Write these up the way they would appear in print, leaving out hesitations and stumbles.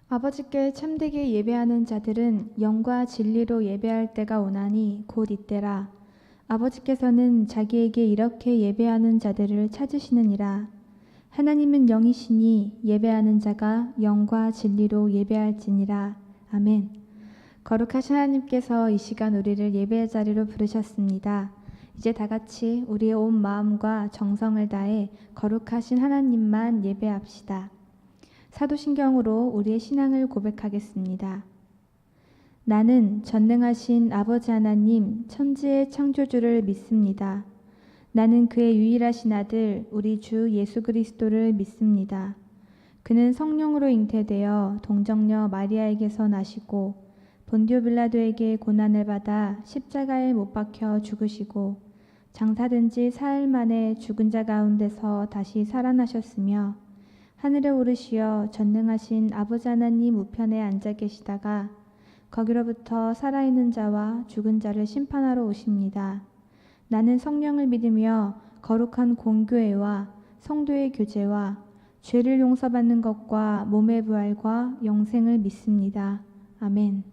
아버지께 참되게 예배하는 자들은 영과 진리로 예배할 때가 오나니 곧 이때라. 아버지께서는 자기에게 이렇게 예배하는 자들을 찾으시느니라. 하나님은 영이시니 예배하는 자가 영과 진리로 예배할지니라. 아멘. 거룩하신 하나님께서 이 시간 우리를 예배의 자리로 부르셨습니다. 이제 다 같이 우리의 온 마음과 정성을 다해 거룩하신 하나님만 예배합시다. 사도신경으로 우리의 신앙을 고백하겠습니다. 나는 전능하신 아버지 하나님 천지의 창조주를 믿습니다. 나는 그의 유일하신 아들 우리 주 예수 그리스도를 믿습니다. 그는 성령으로 잉태되어 동정녀 마리아에게서 나시고 본디오 빌라도에게 고난을 받아 십자가에 못 박혀 죽으시고 장사된 지 사흘 만에 죽은 자 가운데서 다시 살아나셨으며 하늘에 오르시어 전능하신 아버지 하나님 우편에 앉아 계시다가 거기로부터 살아있는 자와 죽은 자를 심판하러 오십니다. 나는 성령을 믿으며 거룩한 공교회와 성도의 교제와 죄를 용서받는 것과 몸의 부활과 영생을 믿습니다. 아멘.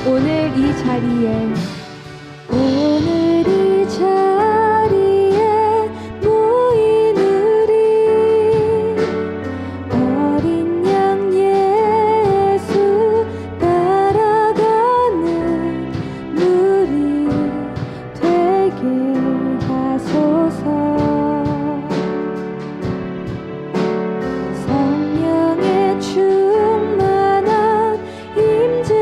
오늘 이 자리에 모인 우리 어린 양 예수 따라가는 무리 되게 하소서. 성령의 충만한 임재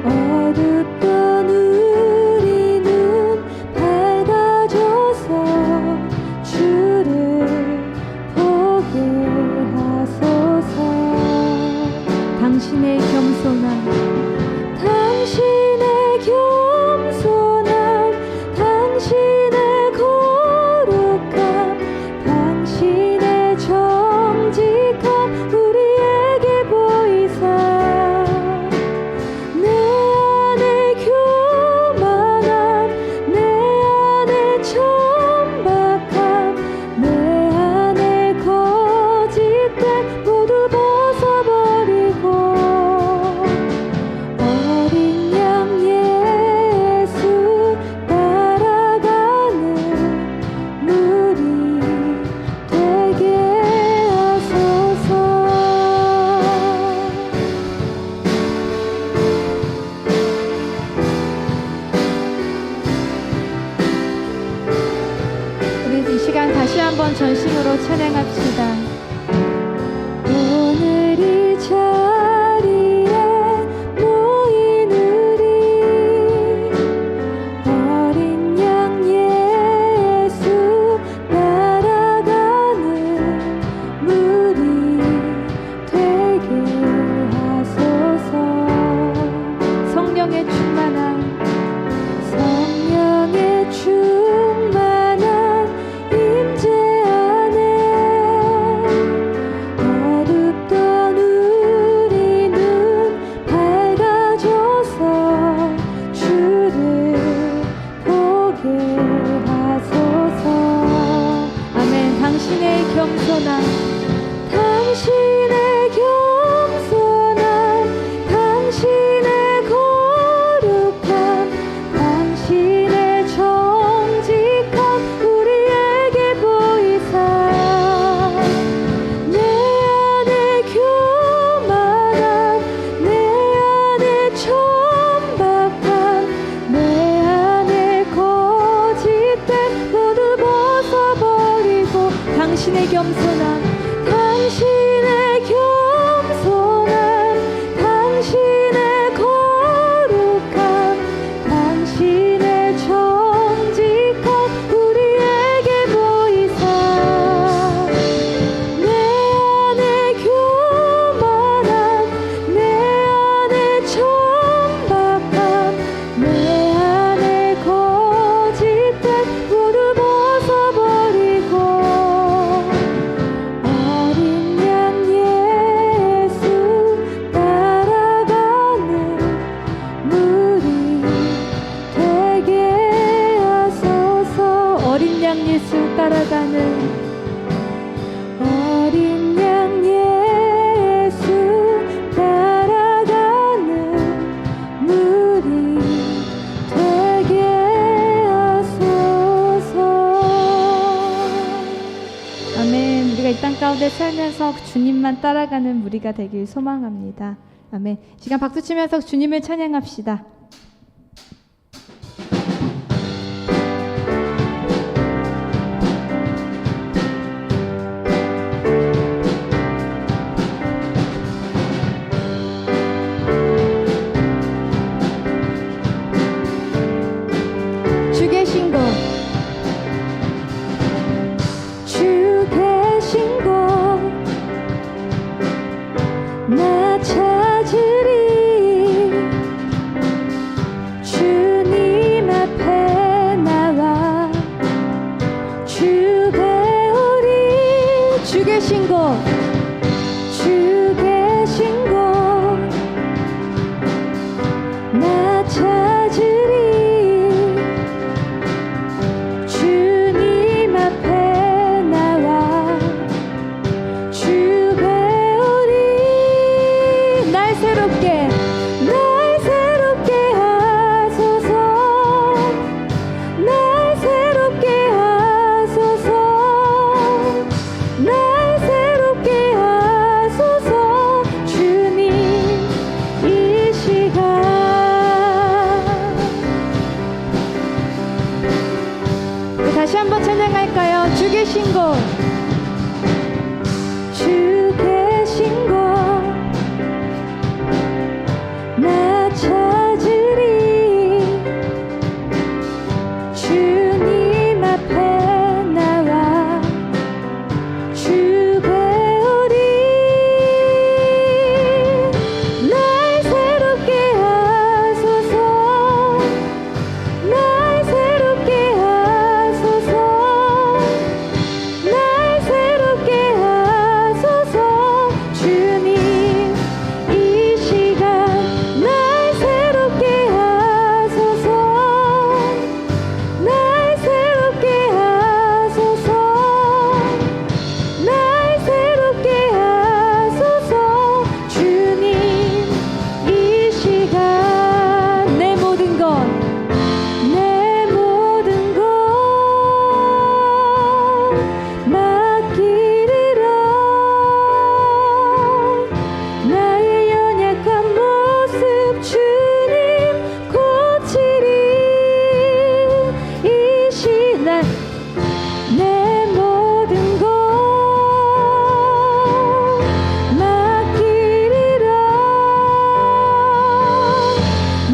어둡던 우리 눈 밝아져서 주를 보게 하소서. 당신의 겸손함 당신의 거룩함 당신의 정직함 우리에게 보이사 내 안에 교만함 내 안에 천박함 내 안에 거짓됨 모두 벗어버리고 어린 양 예수 따라가는 무리 되게 하소서. 우리 이 시간 다시 한번 전심으로 찬양합시다. 오늘 이 자리에 모인 우리 어린 양 예수 따라가는 무리 되게 하소서. 성령의 충만한 임재 안에 어둡던 우리 눈 밝아져서 주를 보게 하소서. 아멘. 당신의 겸손함 당신의 거룩함 당신의 정직함 우리에게 보이사 내 안에 교만함 내 안에 천박함 내 안에 거짓됨 모두 벗어버리고 당신의 겸손함 당신의 거룩함 당신의 정직함 우리에게 보이사 내 안에 교만함 내 안에 천박함 내 안에 거짓됨 모두 벗어버리고 양 예수 따라가는 어린 양 예수 따라가는 무리 되게 하소서. 아멘. 우리가 이 땅 가운데 살면서 주님만 따라가는 무리가 되길 소망합니다. 아멘. 시간 박수 치면서 주님을 찬양합시다. 주 계신 곳, 주 계신 곳 나 찾으리. 주님 앞에 나와 주 배우리. 주 계신 곳, 주 계신 곳 나 찾으리. 주님 앞에 나와 주 배우리. 날 새롭게 하소서. 날 새롭게 하소서. 날 새롭게 하소서. 주님 이 시간 다시 한번 찬양할까요? 주 계신 곳, 주 계신 곳 나 찾으리. 주님 앞에 나와 주 배우리. 날 새롭게 하소서. 날 새롭게 하소서. 날 새롭게 하소서. 주님 이 시간 날 새롭게 하소서. 날 새롭게 하소서. 날 새롭게 하소서. 주님 이 시간 내 모든 것, 내 모든 것 맡기리라. 나의 연약한 모습 주님 고치리. 이 시간 내 모든 것 맡기리라.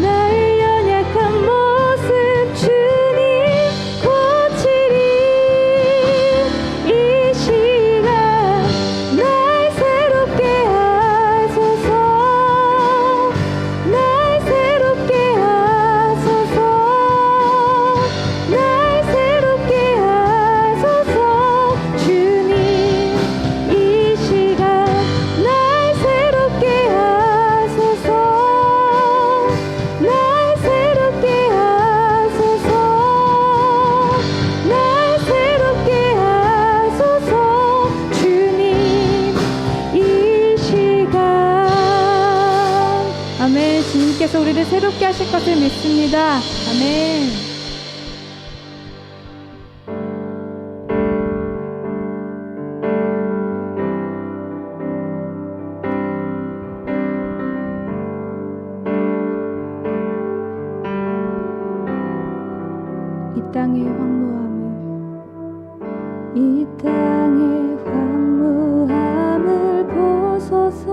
나의 연약한 모습 주님 고치리. 이 시간 날 새롭게 하소서. 날 새롭게 하소서. 날 새롭게 하소서. 주님 이 시간 날 새롭게 하소서. 날 새롭게 하소서. 날 새롭게 하소서. 주님 이 시간 아멘. 주님께서 우리를 새롭게 하실 것을 믿습니다. 아멘. 이 땅의 황무함을, 이 땅의 황무함을 보소서.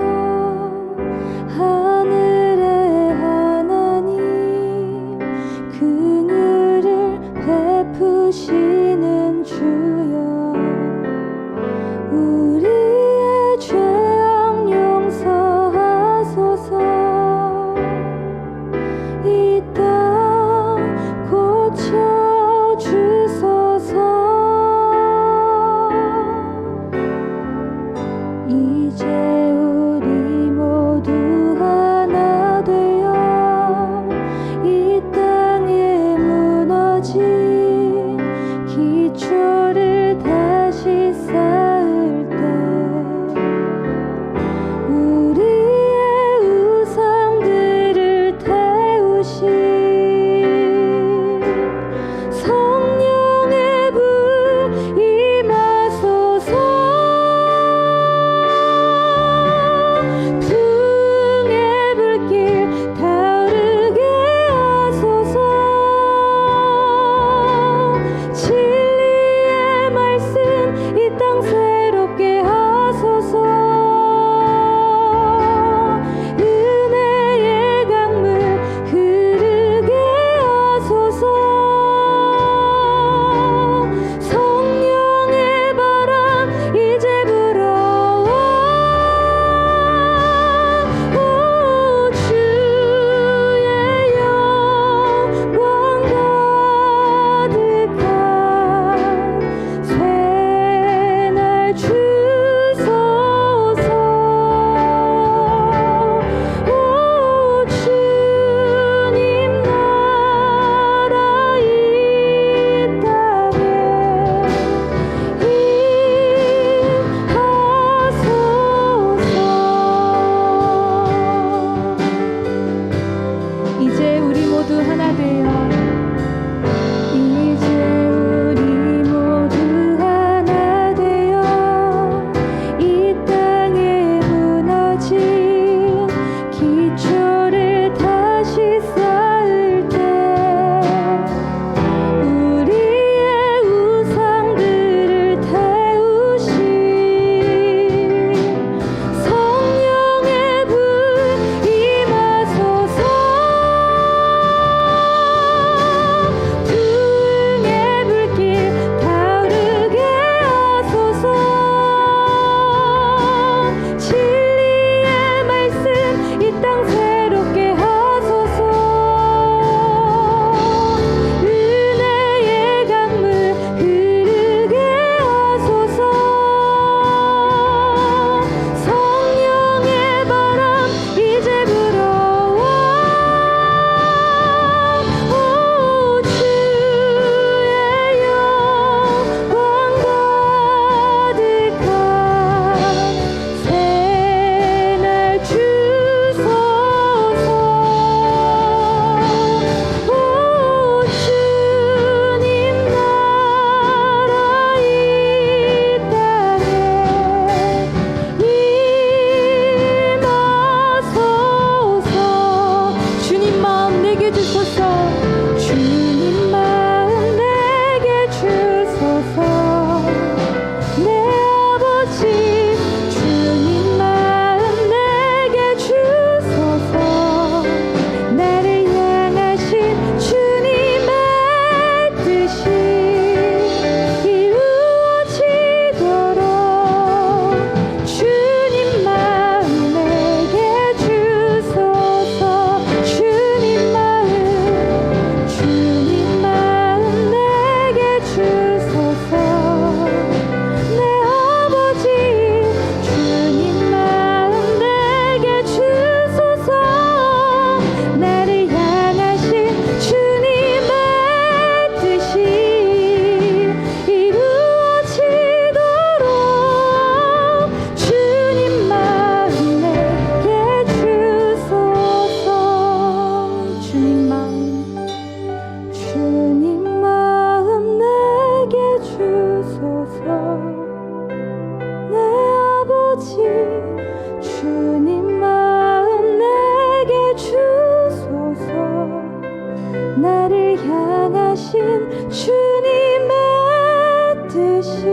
하늘의 하나님 그늘을 베푸시는 주여. 우리의 죄악 용서하소서. 이 땅 고쳐 주소서. 내 아버지 주님 마음 내게 주소서. 나를 향하신 주님의 뜻이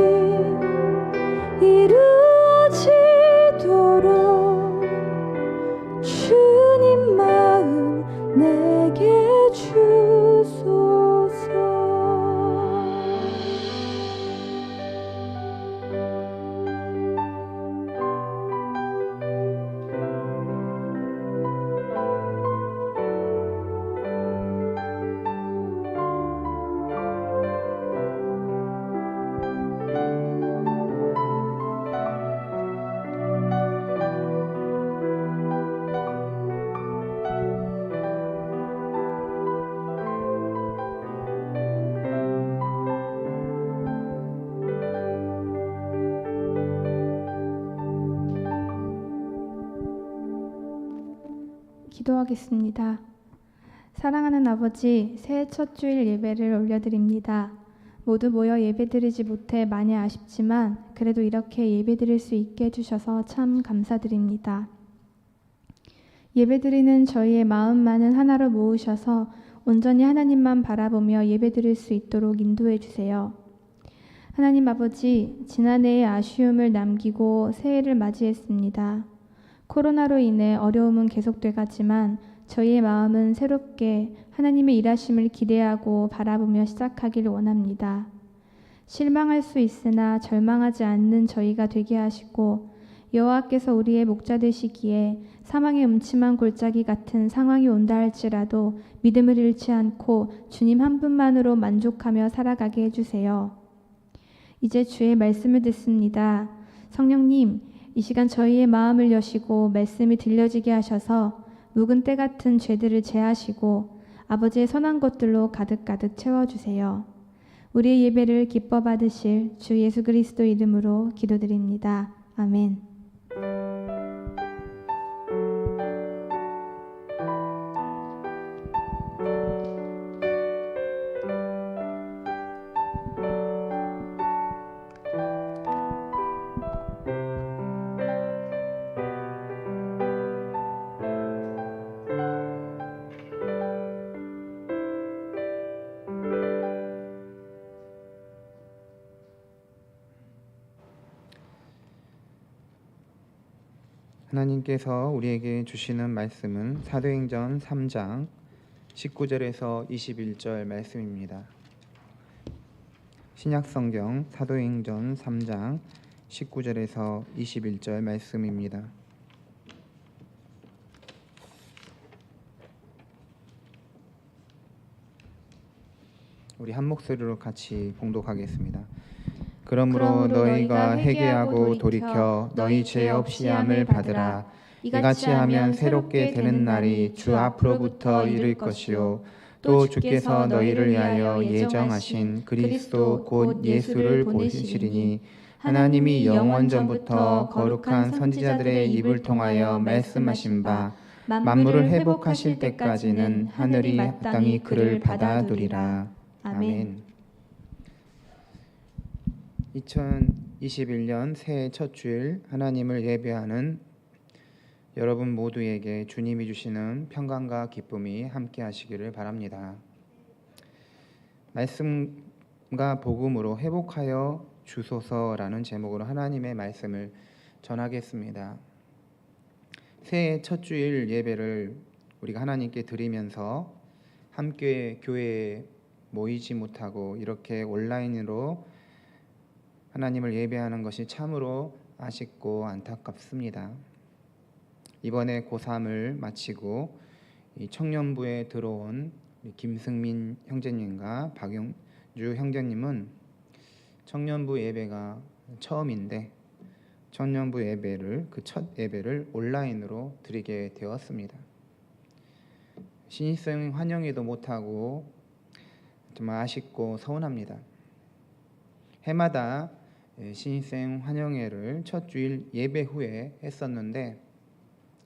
이루어지도록 주님 마음 내게 주소서. 기도하겠습니다. 사랑하는 아버지, 새해 첫 주일 예배를 올려드립니다. 모두 모여 예배드리지 못해 많이 아쉽지만 그래도 이렇게 예배드릴 수 있게 해주셔서 참 감사드립니다. 예배드리는 저희의 마음만은 하나로 모으셔서 온전히 하나님만 바라보며 예배드릴 수 있도록 인도해 주세요. 하나님 아버지, 지난해의 아쉬움을 남기고 새해를 맞이했습니다. 코로나로 인해 어려움은 계속돼 가지만 저희의 마음은 새롭게 하나님의 일하심을 기대하고 바라보며 시작하길 원합니다. 실망할 수 있으나 절망하지 않는 저희가 되게 하시고 여호와께서 우리의 목자 되시기에 사망의 음침한 골짜기 같은 상황이 온다 할지라도 믿음을 잃지 않고 주님 한 분만으로 만족하며 살아가게 해주세요. 이제 주의 말씀을 듣습니다. 성령님, 이 시간 저희의 마음을 여시고 말씀이 들려지게 하셔서 묵은 때 같은 죄들을 제하시고 아버지의 선한 것들로 가득가득 채워주세요. 우리의 예배를 기뻐 받으실 주 예수 그리스도 이름으로 기도드립니다. 아멘. 하나님께서 우리에게 주시는 말씀은 사도행전 3장 19절에서 21절 말씀입니다. 신약성경 사도행전 3장 19절에서 21절 말씀입니다. 우리 한 목소리로 같이 봉독하겠습니다. 그러므로 너희가 회개하고 돌이켜 너희 죄 없이 함을 받으라. 이같이 하면 새롭게 되는 날이 주 앞으로부터 이를 것이요 또 주께서 너희를 위하여 예정하신 그리스도 곧 예수를 보내시리니 하나님이 영원 전부터 거룩한 선지자들의 입을 통하여 말씀하신 바 만물을 회복하실 때까지는 하늘이 땅이 그를 받아두리라. 아멘. 2021년 새해 첫 주일 하나님을 예배하는 여러분 모두에게 주님이 주시는 평강과 기쁨이 함께 하시기를 바랍니다. 말씀과 복음으로 회복하여 주소서라는 제목으로 하나님의 말씀을 전하겠습니다. 새해 첫 주일 예배를 우리가 하나님께 드리면서 함께 교회에 모이지 못하고 이렇게 온라인으로 하나님을 예배하는 것이 참으로 아쉽고 안타깝습니다. 이번에 고3을 마치고 이 청년부에 들어온 김승민 형제님과 박영주 형제님은 청년부 예배가 처음인데 청년부 예배를 그 첫 예배를 온라인으로 드리게 되었습니다. 신입생 환영회도 못하고 정말 아쉽고 서운합니다. 해마다 신입생 환영회를 첫 주일 예배 후에 했었는데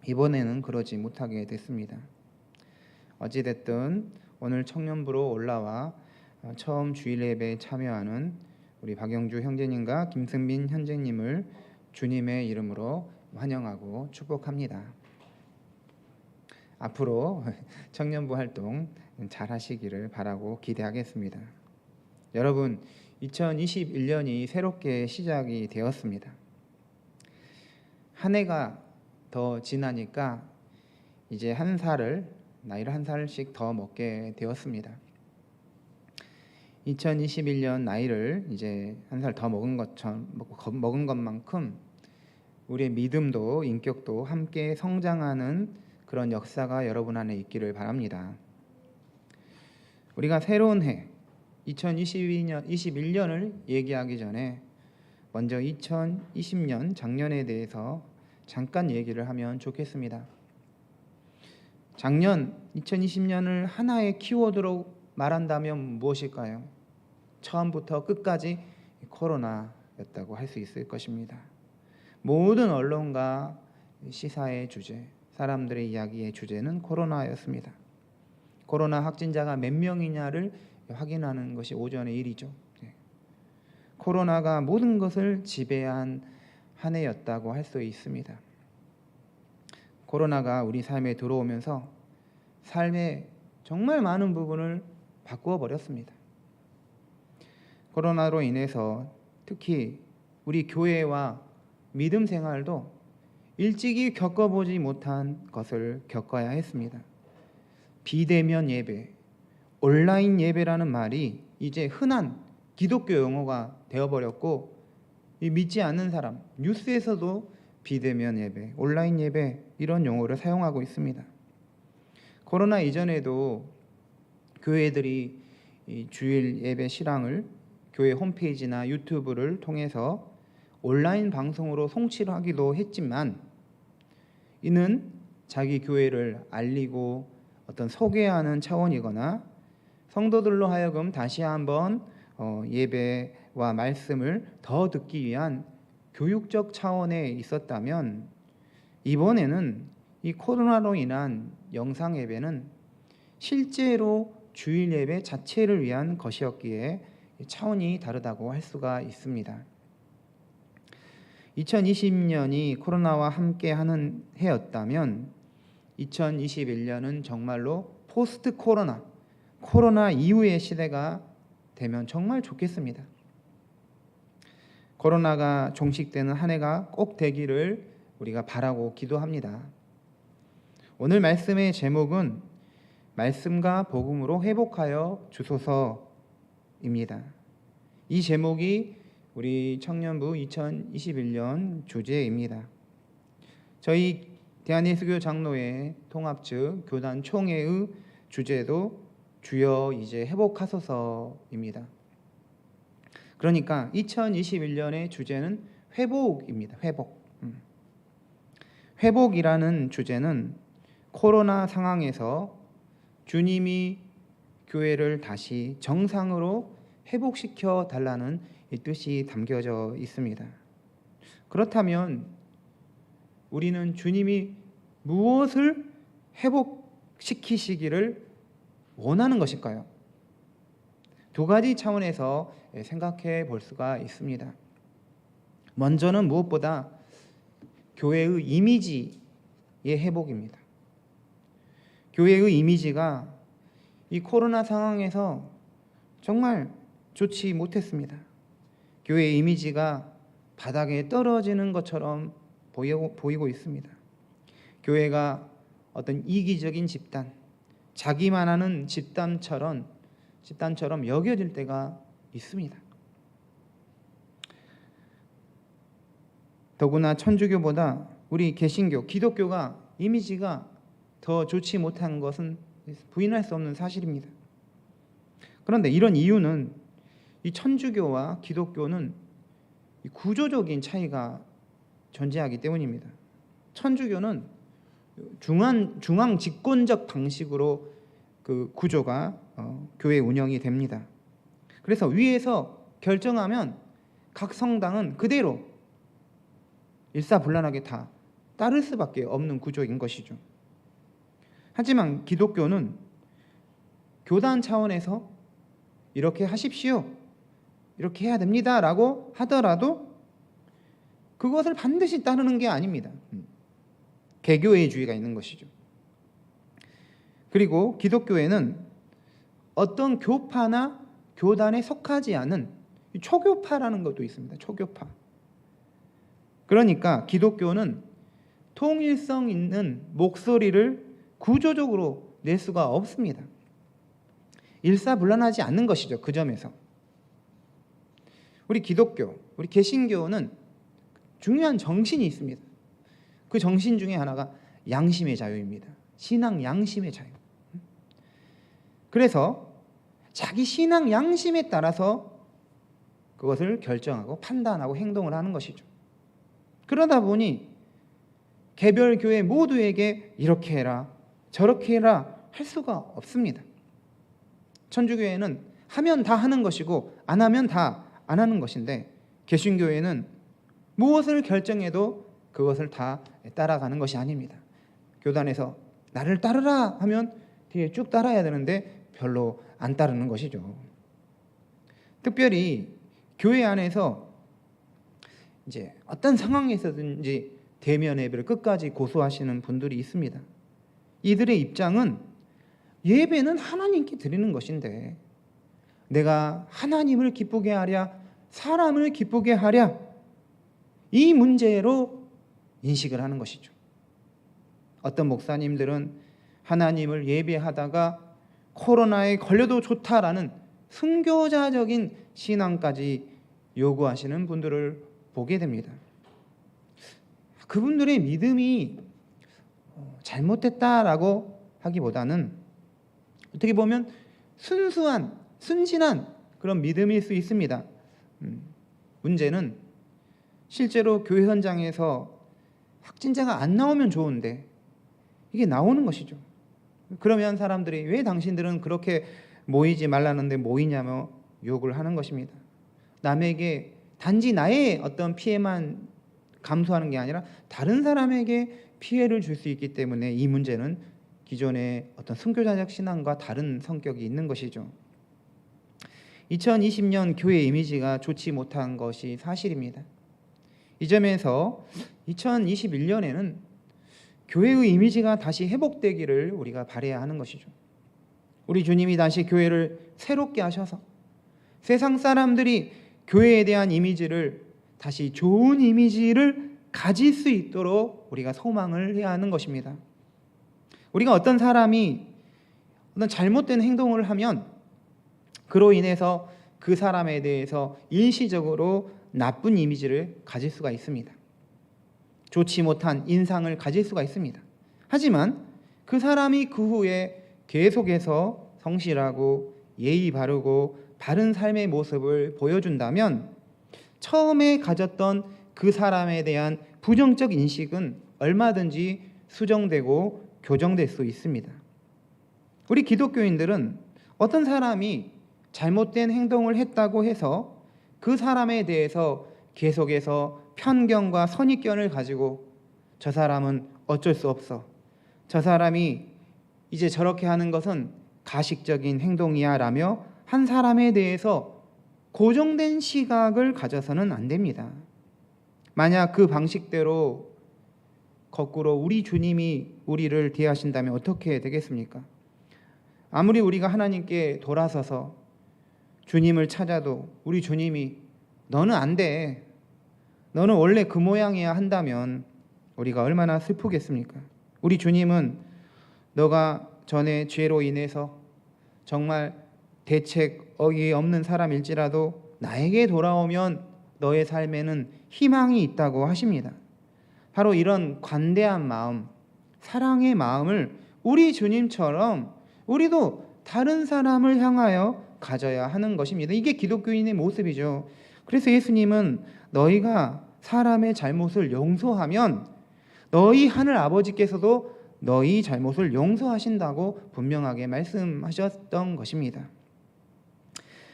이번에는 그러지 못하게 됐습니다. 어찌됐든 오늘 청년부로 올라와 처음 주일 예배에 참여하는 우리 박영주 형제님과 김승민 형제님을 주님의 이름으로 환영하고 축복합니다. 앞으로 청년부 활동 잘 하시기를 바라고 기대하겠습니다. 여러분, 2021년이 새롭게 시작이 되었습니다. 한 해가 더 지나니까 이제 나이를 한 살씩 더 먹게 되었습니다. 2021년 나이를 이제 한 살 더 먹은 것만큼 우리의 믿음도 인격도 함께 성장하는 그런 역사가 여러분 안에 있기를 바랍니다. 우리가 새로운 해 2021년을 얘기하기 전에 먼저 2020년 작년에 대해서 잠깐 얘기를 하면 좋겠습니다. 작년 2020년을 하나의 키워드로 말한다면 무엇일까요? 처음부터 끝까지 코로나였다고 할 수 있을 것입니다. 모든 언론과 시사의 주제, 사람들의 이야기의 주제는 코로나였습니다. 코로나 확진자가 몇 명이냐를 확인하는 것이 오전의 일이죠. 코로나가 모든 것을 지배한 한 해였다고 할 수 있습니다. 코로나가 우리 삶에 들어오면서 삶의 정말 많은 부분을 바꾸어 버렸습니다. 코로나로 인해서 특히 우리 교회와 믿음 생활도 일찍이 겪어보지 못한 것을 겪어야 했습니다. 비대면 예배, 온라인 예배라는 말이 이제 흔한 기독교 용어가 되어버렸고, 믿지 않는 사람, 뉴스에서도 비대면 예배, 온라인 예배 이런 용어를 사용하고 있습니다. 코로나 이전에도 교회들이 이 주일 예배 실황을 교회 홈페이지나 유튜브를 통해서 온라인 방송으로 송치를 하기도 했지만, 이는 자기 교회를 알리고 어떤 소개하는 차원이거나 성도들로 하여금 다시 한번 예배와 말씀을 더 듣기 위한 교육적 차원에 있었다면, 이번에는 이 코로나로 인한 영상 예배는 실제로 주일 예배 자체를 위한 것이었기에 차원이 다르다고 할 수가 있습니다. 2020년이 코로나와 함께하는 해였다면 2021년은 정말로 포스트 코로나 이후의 시대가 되면 정말 좋겠습니다. 코로나가 종식되는 한 해가 꼭 되기를 우리가 바라고 기도합니다. 오늘 말씀의 제목은 말씀과 복음으로 회복하여 주소서입니다. 이 제목이 우리 청년부 2021년 주제입니다. 저희 대한예수교 장로회 통합 측 교단 총회의 주제도 주여 이제 회복하소서입니다. 그러니까 2021년의 주제는 회복입니다. 회복이라는 주제는 코로나 상황에서 주님이 교회를 다시 정상으로 회복시켜 달라는 이 뜻이 담겨져 있습니다. 그렇다면 우리는 주님이 무엇을 회복시키시기를 원하는 것일까요? 두 가지 차원에서 생각해 볼 수가 있습니다. 먼저는 무엇보다 교회의 이미지의 회복입니다. 교회의 이미지가 이 코로나 상황에서 정말 좋지 못했습니다. 교회의 이미지가 바닥에 떨어지는 것처럼 보이고 있습니다. 교회가 어떤 이기적인 집단, 자기만 하는 집단처럼 여겨질 때가 있습니다. 더구나 천주교보다 우리 개신교, 기독교가 이미지가 더 좋지 못한 것은 부인할 수 없는 사실입니다. 그런데 이런 이유는 이 천주교와 기독교는 구조적인 차이가 존재하기 때문입니다. 천주교는 중앙 집권적 방식으로 그 구조가 교회 운영이 됩니다. 그래서 위에서 결정하면 각 성당은 그대로 일사불란하게 다 따를 수밖에 없는 구조인 것이죠. 하지만 기독교는 교단 차원에서 이렇게 하십시오, 이렇게 해야 됩니다라고 하더라도 그것을 반드시 따르는 게 아닙니다. 개교회주의가 있는 것이죠. 그리고 기독교에는 어떤 교파나 교단에 속하지 않은 초교파라는 것도 있습니다. 초교파. 그러니까 기독교는 통일성 있는 목소리를 구조적으로 낼 수가 없습니다. 일사불란하지 않는 것이죠. 그 점에서 우리 기독교, 우리 개신교는 중요한 정신이 있습니다. 그 정신 중에 하나가 양심의 자유입니다. 신앙 양심의 자유. 그래서 자기 신앙 양심에 따라서 그것을 결정하고 판단하고 행동을 하는 것이죠. 그러다 보니 개별 교회 모두에게 이렇게 해라 저렇게 해라 할 수가 없습니다. 천주교회는 하면 다 하는 것이고 안 하면 다 안 하는 것인데, 개신교회는 무엇을 결정해도 그것을 다 따라가는 것이 아닙니다. 교단에서 나를 따르라 하면 뒤에 쭉 따라야 되는데 별로 안 따르는 것이죠. 특별히 교회 안에서 이제 어떤 상황에서든지 대면 예배를 끝까지 고수하시는 분들이 있습니다. 이들의 입장은 예배는 하나님께 드리는 것인데 내가 하나님을 기쁘게 하랴 사람을 기쁘게 하랴, 이 문제로 인식을 하는 것이죠. 어떤 목사님들은 하나님을 예배하다가 코로나에 걸려도 좋다라는 순교자적인 신앙까지 요구하시는 분들을 보게 됩니다. 그분들의 믿음이 잘못됐다라고 하기보다는 어떻게 보면 순수한, 순진한 그런 믿음일 수 있습니다. 문제는 실제로 교회 현장에서 확진자가 안 나오면 좋은데 이게 나오는 것이죠. 그러면 사람들이 왜 당신들은 그렇게 모이지 말라는데 모이냐며 욕을 하는 것입니다. 남에게 단지 나의 어떤 피해만 감수하는 게 아니라 다른 사람에게 피해를 줄 수 있기 때문에 이 문제는 기존의 어떤 순교자적 신앙과 다른 성격이 있는 것이죠. 2020년 교회 이미지가 좋지 못한 것이 사실입니다. 이 점에서 2021년에는 교회의 이미지가 다시 회복되기를 우리가 바라야 하는 것이죠. 우리 주님이 다시 교회를 새롭게 하셔서 세상 사람들이 교회에 대한 이미지를 다시 좋은 이미지를 가질 수 있도록 우리가 소망을 해야 하는 것입니다. 우리가 어떤 사람이 어떤 잘못된 행동을 하면 그로 인해서 그 사람에 대해서 일시적으로 나쁜 이미지를 가질 수가 있습니다. 좋지 못한 인상을 가질 수가 있습니다. 하지만 그 사람이 그 후에 계속해서 성실하고 예의 바르고 바른 삶의 모습을 보여준다면 처음에 가졌던 그 사람에 대한 부정적 인식은 얼마든지 수정되고 교정될 수 있습니다. 우리 기독교인들은 어떤 사람이 잘못된 행동을 했다고 해서 그 사람에 대해서 계속해서 편견과 선입견을 가지고 저 사람은 어쩔 수 없어, 저 사람이 이제 저렇게 하는 것은 가식적인 행동이야 라며 한 사람에 대해서 고정된 시각을 가져서는 안 됩니다. 만약 그 방식대로 거꾸로 우리 주님이 우리를 대하신다면 어떻게 되겠습니까? 아무리 우리가 하나님께 돌아서서 주님을 찾아도 우리 주님이 너는 안 돼, 너는 원래 그 모양이야 한다면 우리가 얼마나 슬프겠습니까? 우리 주님은 너가 전에 죄로 인해서 정말 대책 어이없는 사람일지라도 나에게 돌아오면 너의 삶에는 희망이 있다고 하십니다. 바로 이런 관대한 마음, 사랑의 마음을 우리 주님처럼 우리도 다른 사람을 향하여 가져야 하는 것입니다. 이게 기독교인의 모습이죠. 그래서 예수님은 너희가 사람의 잘못을 용서하면 너희 하늘 아버지께서도 너희 잘못을 용서하신다고 분명하게 말씀하셨던 것입니다.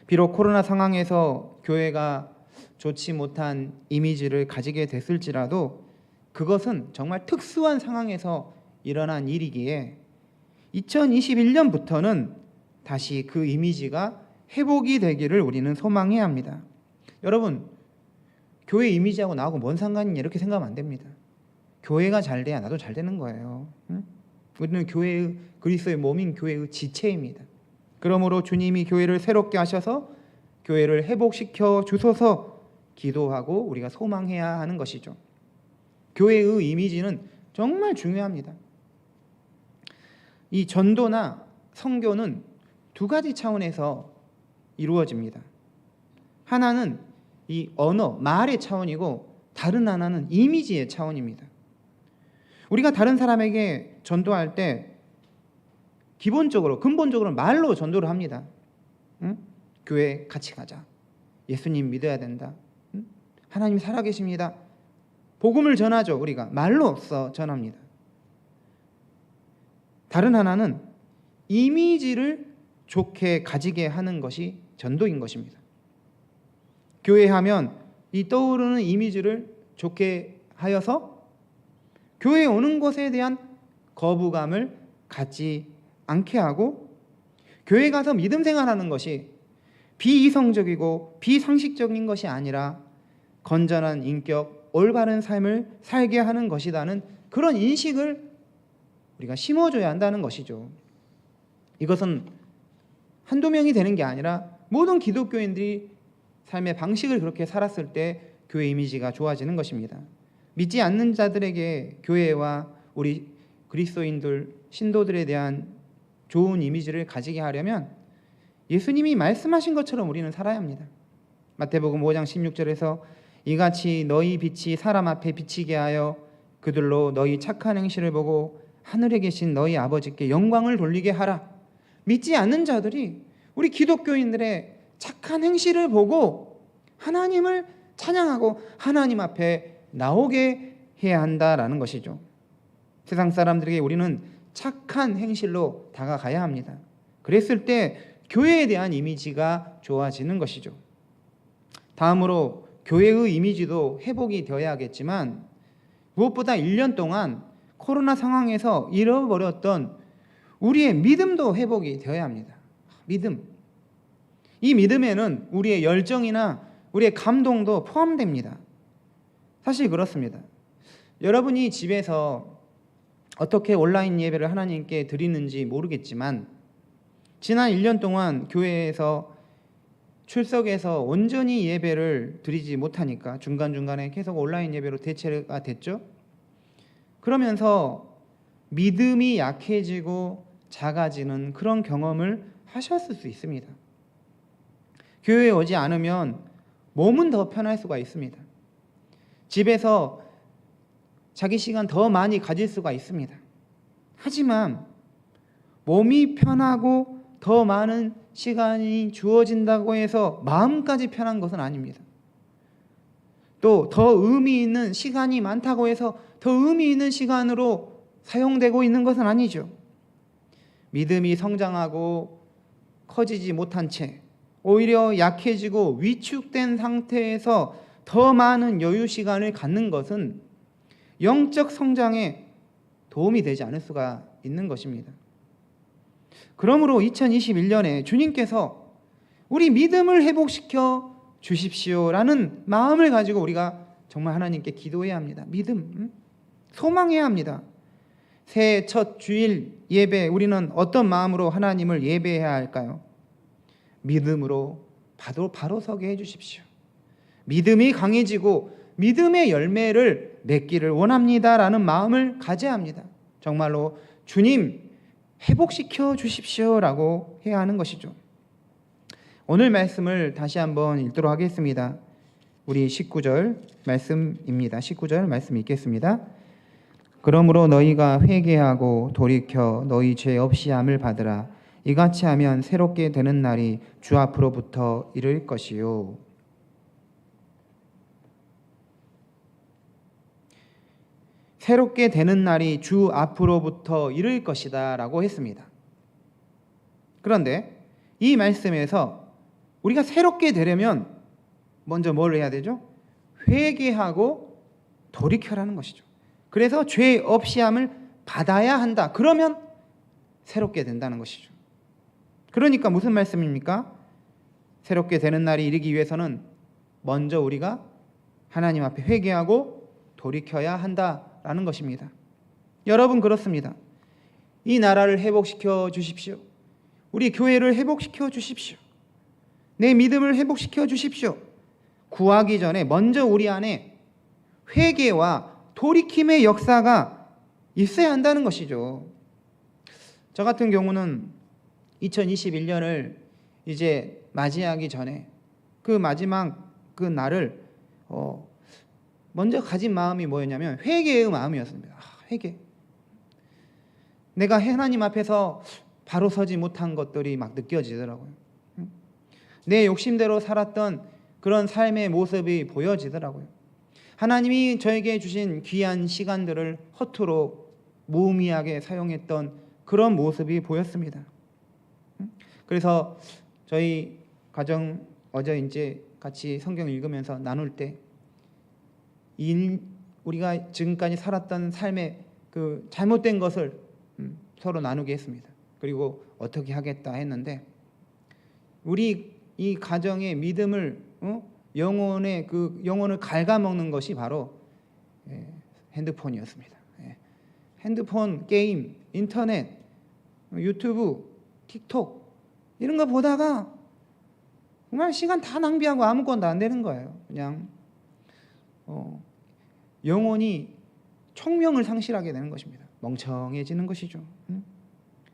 비록 코로나 상황에서 교회가 좋지 못한 이미지를 가지게 됐을지라도 그것은 정말 특수한 상황에서 일어난 일이기에 2021년부터는 다시 그 이미지가 회복이 되기를 우리는 소망해야 합니다. 여러분, 교회 이미지하고 나하고 뭔 상관이냐 이렇게 생각하면 안 됩니다. 교회가 잘 돼야 나도 잘 되는 거예요. 응? 우리는 교회의, 그리스도의 몸인 교회의 지체입니다. 그러므로 주님이 교회를 새롭게 하셔서 교회를 회복시켜 주소서 기도하고 우리가 소망해야 하는 것이죠. 교회의 이미지는 정말 중요합니다. 이 전도나 선교는 두 가지 차원에서 이루어집니다. 하나는 이 언어, 말의 차원이고 다른 하나는 이미지의 차원입니다. 우리가 다른 사람에게 전도할 때 기본적으로, 근본적으로 말로 전도를 합니다. 응? 교회 같이 가자. 예수님 믿어야 된다. 응? 하나님 살아계십니다. 복음을 전하죠. 우리가 말로써 전합니다. 다른 하나는 이미지를 좋게 가지게 하는 것이 전도인 것입니다. 교회 하면 이 떠오르는 이미지를 좋게 하여서 교회에 오는 것에 대한 거부감을 갖지 않게 하고, 교회 가서 믿음 생활하는 것이 비이성적이고 비상식적인 것이 아니라 건전한 인격, 올바른 삶을 살게 하는 것이라는 그런 인식을 우리가 심어줘야 한다는 것이죠. 이것은 한두 명이 되는 게 아니라 모든 기독교인들이 삶의 방식을 그렇게 살았을 때 교회 이미지가 좋아지는 것입니다. 믿지 않는 자들에게 교회와 우리 그리스도인들, 신도들에 대한 좋은 이미지를 가지게 하려면 예수님이 말씀하신 것처럼 우리는 살아야 합니다. 마태복음 5장 16절에서 이같이 너희 빛이 사람 앞에 비치게 하여 그들로 너희 착한 행실을 보고 하늘에 계신 너희 아버지께 영광을 돌리게 하라. 믿지 않는 자들이 우리 기독교인들의 착한 행실을 보고 하나님을 찬양하고 하나님 앞에 나오게 해야 한다라는 것이죠. 세상 사람들에게 우리는 착한 행실로 다가가야 합니다. 그랬을 때 교회에 대한 이미지가 좋아지는 것이죠. 다음으로 교회의 이미지도 회복이 되어야겠지만 무엇보다 1년 동안 코로나 상황에서 잃어버렸던 우리의 믿음도 회복이 되어야 합니다. 믿음. 이 믿음에는 우리의 열정이나 우리의 감동도 포함됩니다. 사실 그렇습니다. 여러분이 집에서 어떻게 온라인 예배를 하나님께 드리는지 모르겠지만 지난 1년 동안 교회에서 출석해서 온전히 예배를 드리지 못하니까 중간중간에 계속 온라인 예배로 대체가 됐죠. 그러면서 믿음이 약해지고 작아지는 그런 경험을 하셨을 수 있습니다. 교회에 오지 않으면 몸은 더 편할 수가 있습니다. 집에서 자기 시간 더 많이 가질 수가 있습니다. 하지만 몸이 편하고 더 많은 시간이 주어진다고 해서 마음까지 편한 것은 아닙니다. 또 더 의미 있는 시간이 많다고 해서 더 의미 있는 시간으로 사용되고 있는 것은 아니죠. 믿음이 성장하고 커지지 못한 채 오히려 약해지고 위축된 상태에서 더 많은 여유 시간을 갖는 것은 영적 성장에 도움이 되지 않을 수가 있는 것입니다. 그러므로 2021년에 주님께서 우리 믿음을 회복시켜 주십시오라는 마음을 가지고 우리가 정말 하나님께 기도해야 합니다. 믿음, 소망해야 합니다. 새해 첫 주일 예배, 우리는 어떤 마음으로 하나님을 예배해야 할까요? 믿음으로 바로 서게 해주십시오. 믿음이 강해지고 믿음의 열매를 맺기를 원합니다라는 마음을 가져야 합니다. 정말로 주님 회복시켜 주십시오라고 해야 하는 것이죠. 오늘 말씀을 다시 한번 읽도록 하겠습니다. 우리 19절 말씀입니다. 19절 말씀 읽겠습니다. 그러므로 너희가 회개하고 돌이켜 너희 죄 없이 함을 받으라. 이같이 하면 새롭게 되는 날이 주 앞으로부터 이를 것이요. 새롭게 되는 날이 주 앞으로부터 이를 것이다 라고 했습니다. 그런데 이 말씀에서 우리가 새롭게 되려면 먼저 뭘 해야 되죠? 회개하고 돌이켜라는 것이죠. 그래서 죄 없이 함을 받아야 한다. 그러면 새롭게 된다는 것이죠. 그러니까 무슨 말씀입니까? 새롭게 되는 날이 이르기 위해서는 먼저 우리가 하나님 앞에 회개하고 돌이켜야 한다라는 것입니다. 여러분, 그렇습니다. 이 나라를 회복시켜 주십시오. 우리 교회를 회복시켜 주십시오. 내 믿음을 회복시켜 주십시오. 구하기 전에 먼저 우리 안에 회개와 돌이킴의 역사가 있어야 한다는 것이죠. 저 같은 경우는 2021년을 이제 맞이하기 전에 그 마지막 그 날을 먼저 가진 마음이 뭐였냐면 회개의 마음이었습니다. 회개. 내가 하나님 앞에서 바로 서지 못한 것들이 막 느껴지더라고요. 내 욕심대로 살았던 그런 삶의 모습이 보여지더라고요. 하나님이 저에게 주신 귀한 시간들을 허투루 무의미하게 사용했던 그런 모습이 보였습니다. 그래서 저희 가정 어제 이제 같이 성경 읽으면서 나눌 때 우리가 지금까지 살았던 삶의 그 잘못된 것을 서로 나누게 했습니다. 그리고 어떻게 하겠다 했는데, 우리 이 가정의 믿음을 영혼을 갉아먹는 것이 바로 핸드폰이었습니다. 핸드폰, 게임, 인터넷, 유튜브, 틱톡 이런 거 보다가 정말 시간 다 낭비하고 아무것도 안 되는 거예요. 그냥 영혼이 총명을 상실하게 되는 것입니다. 멍청해지는 것이죠.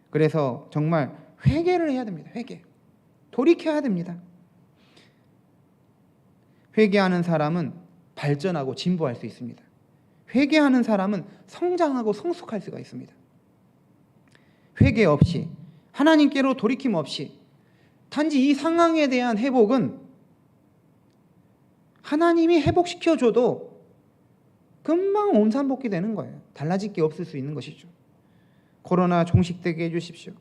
그래서 정말 회개를 해야 됩니다. 회개. 돌이켜야 됩니다. 회개하는 사람은 발전하고 진보할 수 있습니다. 회개하는 사람은 성장하고 성숙할 수가 있습니다. 회개 없이, 하나님께로 돌이킴 없이 단지 이 상황에 대한 회복은 하나님이 회복시켜줘도 금방 온산복귀 되는 거예요. 달라질 게 없을 수 있는 것이죠. 코로나 종식되게 해주십시오.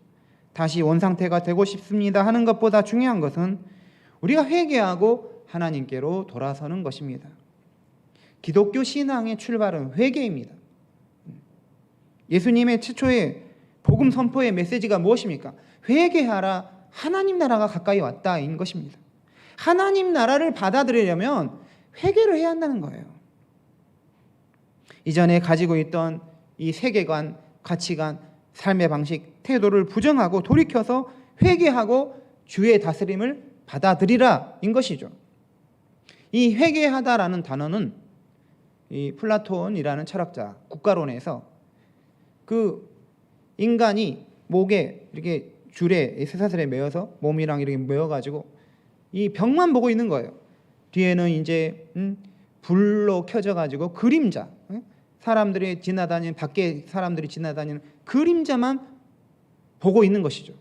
다시 원상태가 되고 싶습니다 하는 것보다 중요한 것은 우리가 회개하고 하나님께로 돌아서는 것입니다. 기독교 신앙의 출발은 회개입니다. 예수님의 최초의 복음 선포의 메시지가 무엇입니까? 회개하라, 하나님 나라가 가까이 왔다인 것입니다. 하나님 나라를 받아들이려면 회개를 해야 한다는 거예요. 이전에 가지고 있던 이 세계관, 가치관, 삶의 방식, 태도를 부정하고 돌이켜서 회개하고 주의 다스림을 받아들이라 인 것이죠. 이 회개하다라는 단어는 이 플라톤이라는 철학자 국가론에서 그 인간이 목에 이렇게 줄에 쇠사슬에 매어서 몸이랑 이렇게 매어가지고 이 벽만 보고 있는 거예요. 뒤에는 이제 불로 켜져가지고 그림자, 사람들이 지나다니는, 밖에 사람들이 지나다니는 그림자만 보고 있는 것이죠.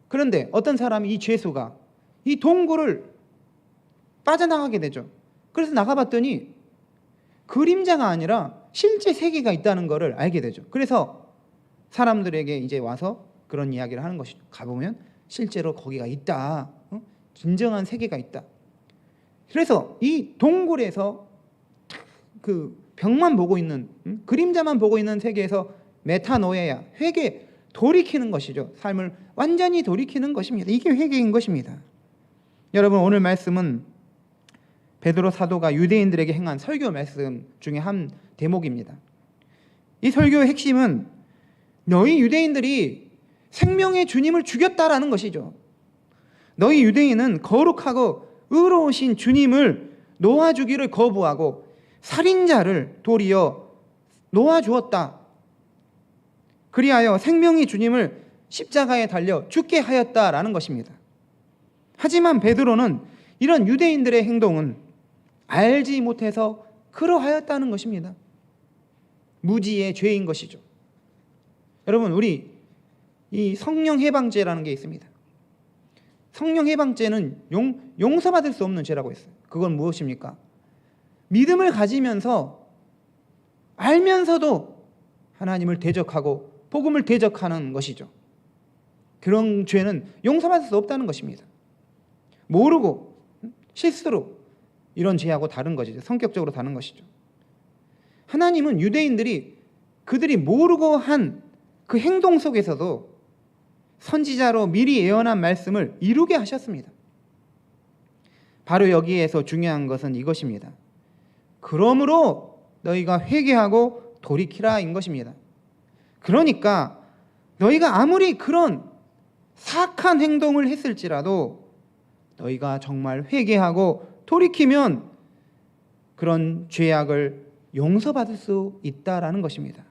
그런데 어떤 사람이 이 죄수가 이 동굴을 빠져나가게 되죠. 그래서 나가봤더니 그림자가 아니라 실제 세계가 있다는 것을 알게 되죠. 그래서 사람들에게 이제 와서 그런 이야기를 하는 것이죠. 가보면 실제로 거기가 있다. 진정한 세계가 있다. 그래서 이 동굴에서 그 벽만 보고 있는, 그림자만 보고 있는 세계에서 메타노에야, 회개, 돌이키는 것이죠. 삶을 완전히 돌이키는 것입니다. 이게 회개인 것입니다. 여러분, 오늘 말씀은 베드로 사도가 유대인들에게 행한 설교 말씀 중에 한 대목입니다. 이 설교의 핵심은 너희 유대인들이 생명의 주님을 죽였다라는 것이죠. 너희 유대인은 거룩하고 의로우신 주님을 놓아주기를 거부하고 살인자를 도리어 놓아주었다. 그리하여 생명의 주님을 십자가에 달려 죽게 하였다라는 것입니다. 하지만 베드로는 이런 유대인들의 행동은 알지 못해서 그러하였다는 것입니다. 무지의 죄인 것이죠. 여러분, 우리 이 성령 해방죄라는 게 있습니다. 성령 해방죄는 용서받을 수 없는 죄라고 했어요. 그건 무엇입니까? 믿음을 가지면서 알면서도 하나님을 대적하고 복음을 대적하는 것이죠. 그런 죄는 용서받을 수 없다는 것입니다. 모르고 실수로 이런 죄하고 다른 것이죠. 성격적으로 다른 것이죠. 하나님은 유대인들이 그들이 모르고 한 그 행동 속에서도 선지자로 미리 예언한 말씀을 이루게 하셨습니다. 바로 여기에서 중요한 것은 이것입니다. 그러므로 너희가 회개하고 돌이키라인 것입니다. 그러니까 너희가 아무리 그런 사악한 행동을 했을지라도 너희가 정말 회개하고 돌이키면 그런 죄악을 용서받을 수 있다라는 것입니다.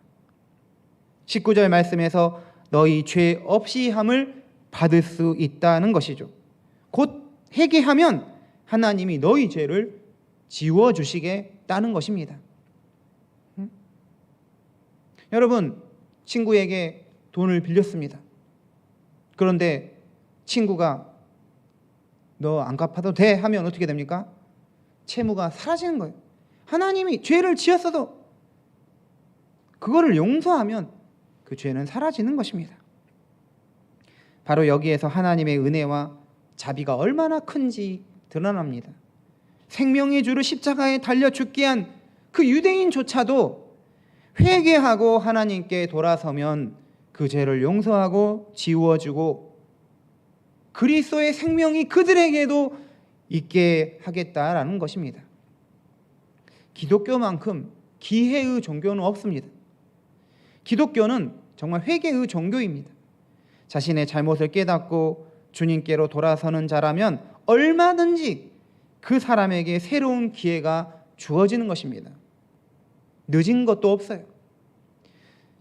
19절 말씀에서 너희 죄 없이 함을 받을 수 있다는 것이죠. 곧 회개하면 하나님이 너희 죄를 지워주시겠다는 것입니다. 여러분, 친구에게 돈을 빌렸습니다. 그런데 친구가 너 안 갚아도 돼 하면 어떻게 됩니까? 채무가 사라지는 거예요. 하나님이 죄를 지었어도 그거를 용서하면 그 죄는 사라지는 것입니다. 바로 여기에서 하나님의 은혜와 자비가 얼마나 큰지 드러납니다. 생명의 주를 십자가에 달려 죽게 한 그 유대인조차도 회개하고 하나님께 돌아서면 그 죄를 용서하고 지워주고 그리스도의 생명이 그들에게도 있게 하겠다라는 것입니다. 기독교만큼 기회의 종교는 없습니다. 기독교는 정말 회개의 종교입니다. 자신의 잘못을 깨닫고 주님께로 돌아서는 자라면 얼마든지 그 사람에게 새로운 기회가 주어지는 것입니다. 늦은 것도 없어요.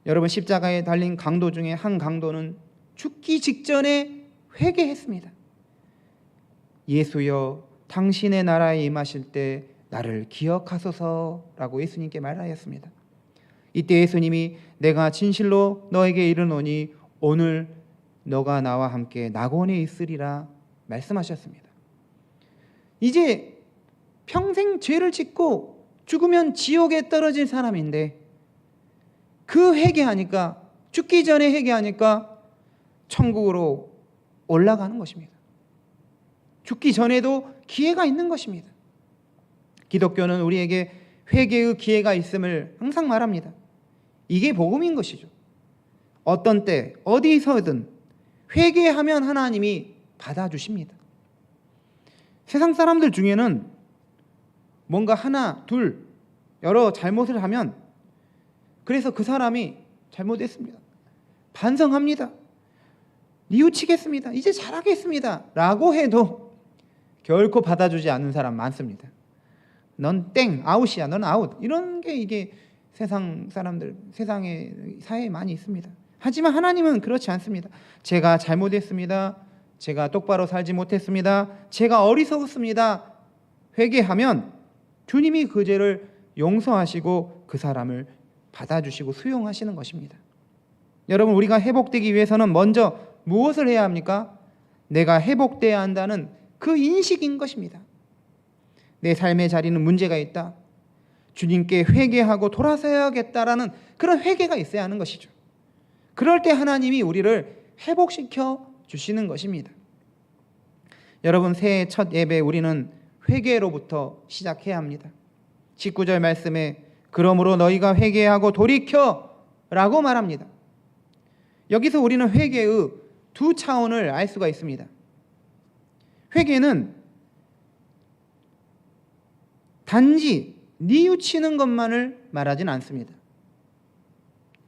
여러분, 십자가에 달린 강도 중에 한 강도는 죽기 직전에 회개했습니다. 예수여, 당신의 나라에 임하실 때 나를 기억하소서라고 예수님께 말하였습니다. 이때 예수님이 내가 진실로 너에게 이르노니 오늘 너가 나와 함께 낙원에 있으리라 말씀하셨습니다. 이제 평생 죄를 짓고 죽으면 지옥에 떨어질 사람인데 그 회개하니까, 죽기 전에 회개하니까 천국으로 올라가는 것입니다. 죽기 전에도 기회가 있는 것입니다. 기독교는 우리에게 회개의 기회가 있음을 항상 말합니다. 이게 복음인 것이죠. 어떤 때 어디서든 회개하면 하나님이 받아주십니다. 세상 사람들 중에는 뭔가 하나, 둘, 여러 잘못을 하면 그래서 그 사람이 잘못했습니다, 반성합니다, 뉘우치겠습니다, 이제 잘하겠습니다 라고 해도 결코 받아주지 않는 사람 많습니다. 넌 땡, 아웃이야, 넌 아웃, 이런 게 이게 세상 사람들, 세상의 사회에 많이 있습니다. 하지만 하나님은 그렇지 않습니다. 제가 잘못했습니다, 제가 똑바로 살지 못했습니다, 제가 어리석었습니다 회개하면 주님이 그 죄를 용서하시고 그 사람을 받아주시고 수용하시는 것입니다. 여러분, 우리가 회복되기 위해서는 먼저 무엇을 해야 합니까? 내가 회복돼야 한다는 그 인식인 것입니다. 내 삶의 자리는 문제가 있다, 주님께 회개하고 돌아서야겠다라는 그런 회개가 있어야 하는 것이죠. 그럴 때 하나님이 우리를 회복시켜 주시는 것입니다. 여러분, 새해 첫 예배 우리는 회개로부터 시작해야 합니다. 19절 말씀에 그러므로 너희가 회개하고 돌이켜 라고 말합니다. 여기서 우리는 회개의 두 차원을 알 수가 있습니다. 회개는 단지 뉘우치는 것만을 말하진 않습니다.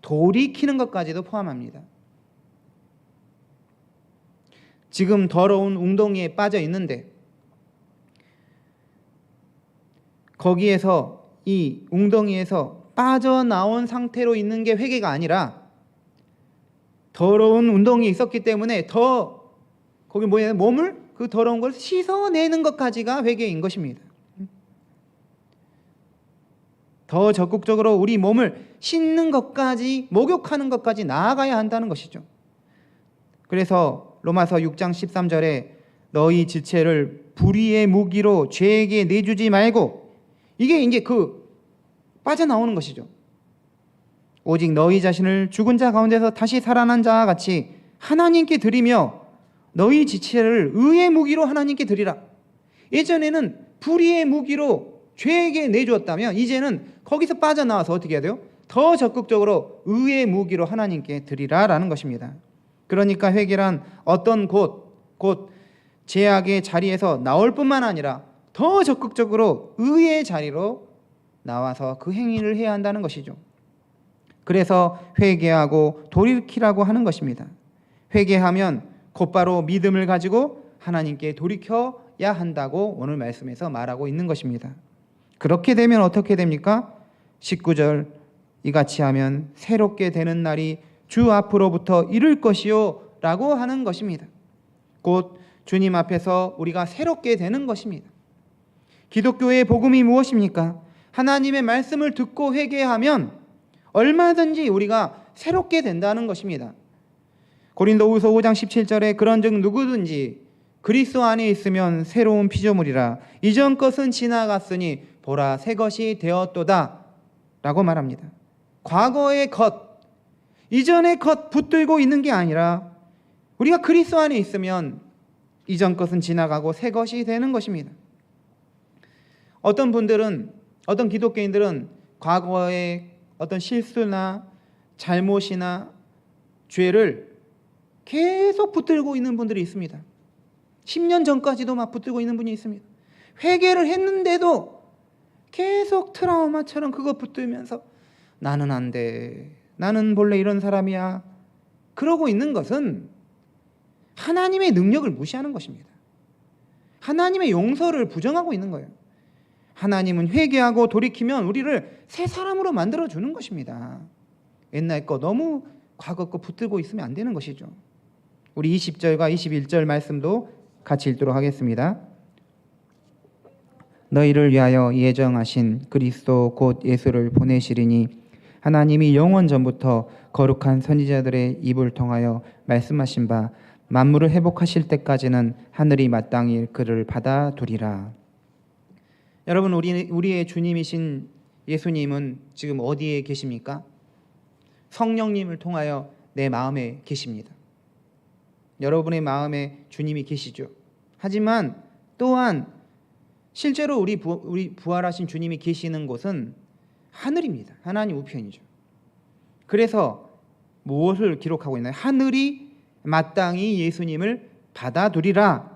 돌이키는 것까지도 포함합니다. 지금 더러운 웅덩이에 빠져 있는데 거기에서, 이 웅덩이에서 빠져나온 상태로 있는 게 회개가 아니라 더러운 웅덩이에 있었기 때문에 더 거기 뭐예요? 몸을, 그 더러운 걸 씻어내는 것까지가 회개인 것입니다. 더 적극적으로 우리 몸을 씻는 것까지, 목욕하는 것까지 나아가야 한다는 것이죠. 그래서 로마서 6장 13절에 너희 지체를 불의의 무기로 죄에게 내주지 말고, 이게 이제 그 빠져나오는 것이죠. 오직 너희 자신을 죽은 자 가운데서 다시 살아난 자와 같이 하나님께 드리며 너희 지체를 의의 무기로 하나님께 드리라. 예전에는 불의의 무기로 죄에게 내주었다면 이제는 거기서 빠져나와서 어떻게 해야 돼요? 더 적극적으로 의의 무기로 하나님께 드리라라는 것입니다. 그러니까 회개란 어떤 곧 제약의 자리에서 나올 뿐만 아니라 더 적극적으로 의의 자리로 나와서 그 행위를 해야 한다는 것이죠. 그래서 회개하고 돌이키라고 하는 것입니다. 회개하면 곧바로 믿음을 가지고 하나님께 돌이켜야 한다고 오늘 말씀에서 말하고 있는 것입니다. 그렇게 되면 어떻게 됩니까? 19절, 이같이 하면 새롭게 되는 날이 주 앞으로부터 이를 것이요 라고 하는 것입니다. 곧 주님 앞에서 우리가 새롭게 되는 것입니다. 기독교의 복음이 무엇입니까? 하나님의 말씀을 듣고 회개하면 얼마든지 우리가 새롭게 된다는 것입니다. 고린도후서 5장 17절에 그런즉 누구든지 그리스도 안에 있으면 새로운 피조물이라 이전 것은 지나갔으니 보라 새 것이 되었도다 라고 말합니다. 과거의 것, 이전의 것 붙들고 있는 게 아니라 우리가 그리스도 안에 있으면 이전 것은 지나가고 새 것이 되는 것입니다. 어떤 분들은, 어떤 기독교인들은 과거의 어떤 실수나 잘못이나 죄를 계속 붙들고 있는 분들이 있습니다. 10년 전까지도 막 붙들고 있는 분이 있습니다. 회개를 했는데도 계속 트라우마처럼 그거 붙들면서 나는 안 돼, 나는 본래 이런 사람이야, 그러고 있는 것은 하나님의 능력을 무시하는 것입니다. 하나님의 용서를 부정하고 있는 거예요. 하나님은 회개하고 돌이키면 우리를 새 사람으로 만들어주는 것입니다. 옛날 거 너무 과거 거 붙들고 있으면 안 되는 것이죠. 우리 20절과 21절 말씀도 같이 읽도록 하겠습니다. 너희를 위하여 예정하신 그리스도 곧 예수를 보내시리니 하나님이 영원 전부터 거룩한 선지자들의 입을 통하여 말씀하신 바 만물을 회복하실 때까지는 하늘이 마땅히 그를 받아두리라. 여러분, 우리의 주님이신 예수님은 지금 어디에 계십니까? 성령님을 통하여 내 마음에 계십니다. 여러분의 마음에 주님이 계시죠. 하지만 또한 실제로 우리 부활하신 주님이 계시는 곳은 하늘입니다. 하나님 우편이죠. 그래서 무엇을 기록하고 있나요? 하늘이 마땅히 예수님을 받아두리라.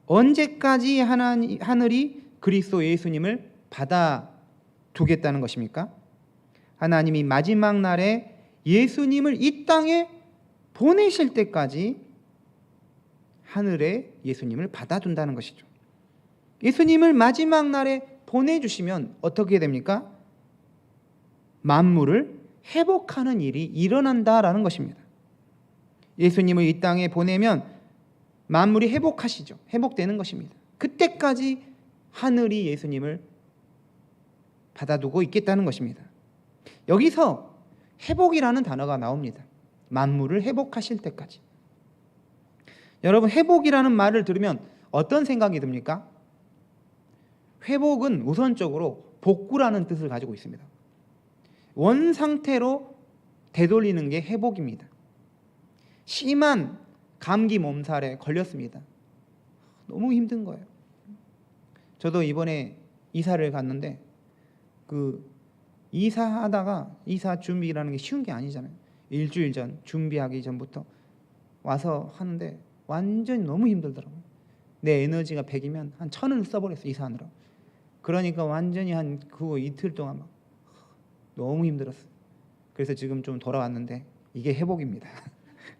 언제까지 하늘이 그리스도 예수님을 받아두겠다는 것입니까? 하나님이 마지막 날에 예수님을 이 땅에 보내실 때까지 하늘에 예수님을 받아둔다는 것이죠. 예수님을 마지막 날에 보내주시면 어떻게 됩니까? 만물을 회복하는 일이 일어난다라는 것입니다. 예수님을 이 땅에 보내면 만물이 회복하시죠. 회복되는 것입니다. 그때까지 하늘이 예수님을 받아두고 있겠다는 것입니다. 여기서 회복이라는 단어가 나옵니다. 만물을 회복하실 때까지. 여러분, 회복이라는 말을 들으면 어떤 생각이 듭니까? 회복은 우선적으로 복구라는 뜻을 가지고 있습니다. 원 상태로 되돌리는 게 회복입니다. 심한 감기 몸살에 걸렸습니다. 너무 힘든 거예요. 저도 이번에 이사를 갔는데 이사하다가 이사 준비라는 게 쉬운 게 아니잖아요. 일주일 전 준비하기 전부터 와서 하는데 완전히 너무 힘들더라고요. 내 에너지가 100이면 한 1000을 써버렸어요. 이사하느라. 그러니까 완전히 한 그 이틀 동안 막 너무 힘들었어요. 그래서 지금 좀 돌아왔는데 이게 회복입니다.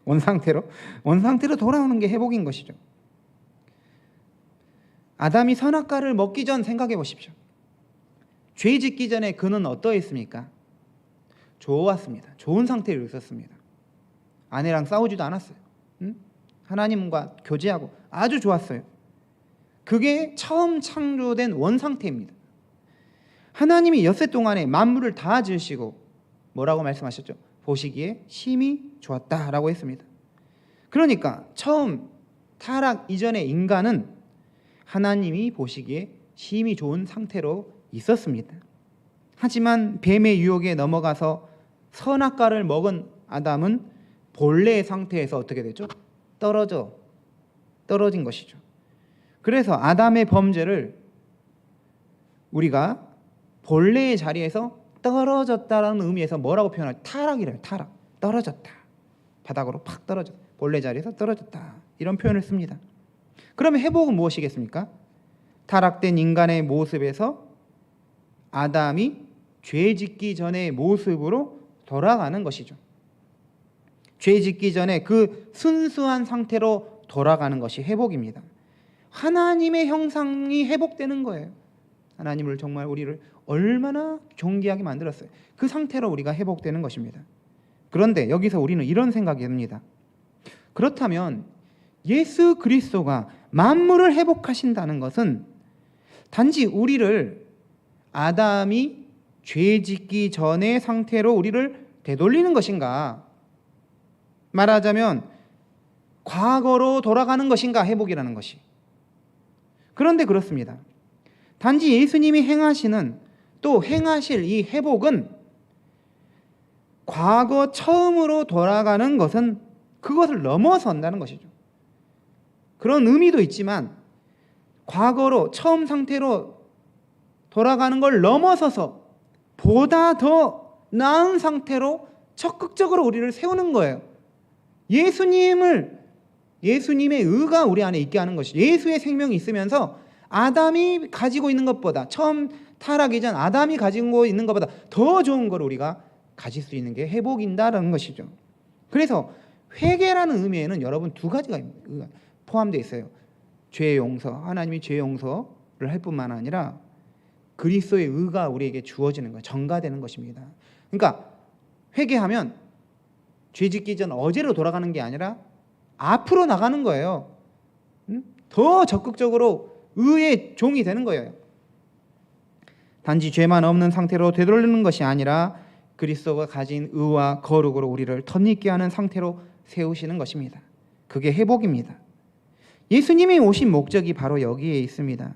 원상태로 돌아오는 게 회복인 것이죠. 아담이 선악과를 먹기 전 생각해 보십시오. 죄 짓기 전에 그는 어떠했습니까? 좋았습니다. 좋은 상태로 있었습니다. 아내랑 싸우지도 않았어요. 하나님과 교제하고 아주 좋았어요. 그게 처음 창조된 원상태입니다. 하나님이 엿새 동안에 만물을 다 지으시고 뭐라고 말씀하셨죠? 보시기에 심히 좋았다라고 했습니다. 그러니까 처음 타락 이전의 인간은 하나님이 보시기에 심히 좋은 상태로 있었습니다. 하지만 뱀의 유혹에 넘어가서 선악과를 먹은 아담은 본래의 상태에서 어떻게 됐죠? 떨어진 것이죠. 그래서 아담의 범죄를 우리가 본래의 자리에서 떨어졌다라는 의미에서 뭐라고 표현하죠? 타락이래요. 타락. 떨어졌다. 바닥으로 팍 떨어졌다. 본래 자리에서 떨어졌다. 이런 표현을 씁니다. 그러면 회복은 무엇이겠습니까? 타락된 인간의 모습에서 아담이 죄 짓기 전의 모습으로 돌아가는 것이죠. 죄 짓기 전에 그 순수한 상태로 돌아가는 것이 회복입니다. 하나님의 형상이 회복되는 거예요. 하나님을 정말 우리를 얼마나 존귀하게 만들었어요. 그 상태로 우리가 회복되는 것입니다. 그런데 여기서 우리는 이런 생각이 듭니다. 그렇다면 예수 그리스도가 만물을 회복하신다는 것은 단지 우리를 아담이 죄 짓기 전의 상태로 우리를 되돌리는 것인가? 말하자면 과거로 돌아가는 것인가? 회복이라는 것이. 그런데 그렇습니다. 단지 예수님이 행하시는 또 행하실 이 회복은 과거 처음으로 돌아가는 것은 그것을 넘어선다는 것이죠. 그런 의미도 있지만 과거로 처음 상태로 돌아가는 걸 넘어서서 보다 더 나은 상태로 적극적으로 우리를 세우는 거예요. 예수님의 의가 우리 안에 있게 하는 것이죠. 예수의 생명이 있으면서 아담이 가지고 있는 것보다, 처음 타락이 전 아담이 가지고 있는 것보다 더 좋은 걸 우리가 가질 수 있는 게 회복인다라는 것이죠. 그래서 회개라는 의미에는 여러분 두 가지가 포함되어 있어요. 죄 용서, 하나님이 죄 용서를 할 뿐만 아니라 그리스도의 의가 우리에게 주어지는 거예요. 전가되는 것입니다. 그러니까 회개하면 죄 짓기 전 어제로 돌아가는 게 아니라 앞으로 나가는 거예요. 더 적극적으로 의의 종이 되는 거예요. 단지 죄만 없는 상태로 되돌리는 것이 아니라 그리스도가 가진 의와 거룩으로 우리를 덧입게 하는 상태로 세우시는 것입니다. 그게 회복입니다. 예수님이 오신 목적이 바로 여기에 있습니다.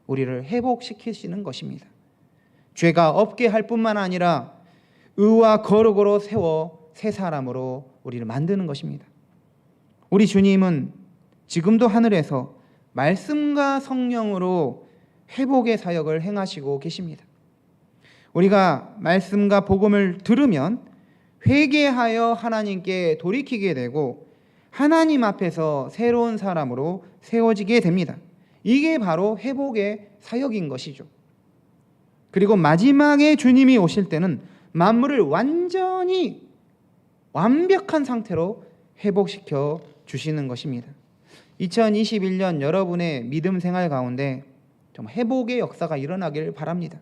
우리를 회복시키시는 것입니다. 죄가 없게 할 뿐만 아니라 의와 거룩으로 세워 새 사람으로 우리를 만드는 것입니다. 우리 주님은 지금도 하늘에서 말씀과 성령으로 회복의 사역을 행하시고 계십니다. 우리가 말씀과 복음을 들으면 회개하여 하나님께 돌이키게 되고 하나님 앞에서 새로운 사람으로 세워지게 됩니다. 이게 바로 회복의 사역인 것이죠. 그리고 마지막에 주님이 오실 때는 만물을 완전히 완벽한 상태로 회복시켜 주시는 것입니다. 2021년 여러분의 믿음 생활 가운데 좀 회복의 역사가 일어나기를 바랍니다.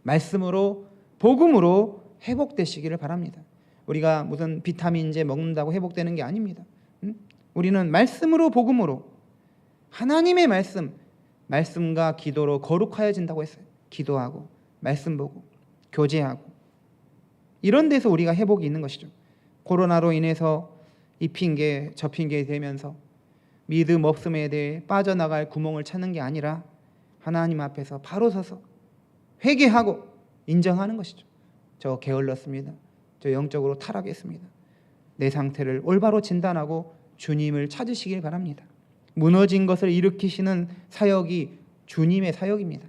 말씀으로 복음으로 회복되시기를 바랍니다. 우리가 무슨 비타민제 먹는다고 회복되는 게 아닙니다. 우리는 말씀으로 복음으로 하나님의 말씀과 기도로 거룩하여진다고 했어요. 기도하고 말씀 보고 교제하고 이런 데서 우리가 회복이 있는 것이죠. 코로나로 인해서 이 핑계 저 핑계 되면서 믿음 없음에 대해 빠져나갈 구멍을 찾는 게 아니라 하나님 앞에서 바로 서서 회개하고 인정하는 것이죠. 저 게을렀습니다. 저 영적으로 타락했습니다. 내 상태를 올바로 진단하고 주님을 찾으시길 바랍니다. 무너진 것을 일으키시는 사역이 주님의 사역입니다.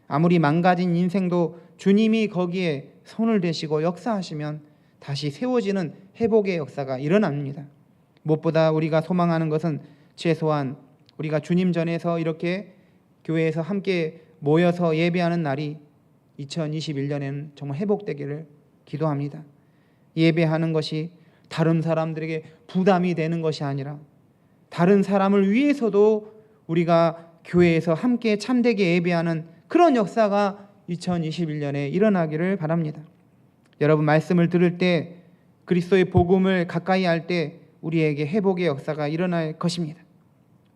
아무리 망가진 인생도 주님이 거기에 손을 대시고 역사하시면 다시 세워지는 회복의 역사가 일어납니다. 무엇보다 우리가 소망하는 것은 최소한 우리가 주님 전에서 이렇게 교회에서 함께 모여서 예배하는 날이 2021년에는 정말 회복되기를 기도합니다. 예배하는 것이 다른 사람들에게 부담이 되는 것이 아니라 다른 사람을 위해서도 우리가 교회에서 함께 참되게 예배하는 그런 역사가 2021년에 일어나기를 바랍니다. 여러분 말씀을 들을 때 그리스도의 복음을 가까이 할 때 우리에게 회복의 역사가 일어날 것입니다.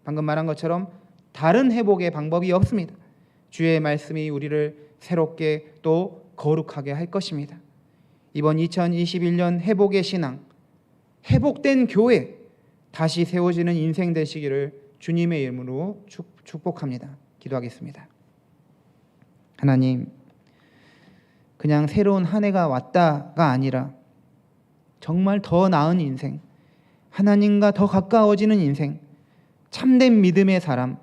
방금 말한 것처럼 다른 회복의 방법이 없습니다. 주의 말씀이 우리를 새롭게 또 거룩하게 할 것입니다. 이번 2021년 회복의 신앙, 회복된 교회, 다시 세워지는 인생 되시기를 주님의 이름으로 축복합니다. 기도하겠습니다. 하나님, 그냥 새로운 한 해가 왔다가 아니라 정말 더 나은 인생, 하나님과 더 가까워지는 인생, 참된 믿음의 사람,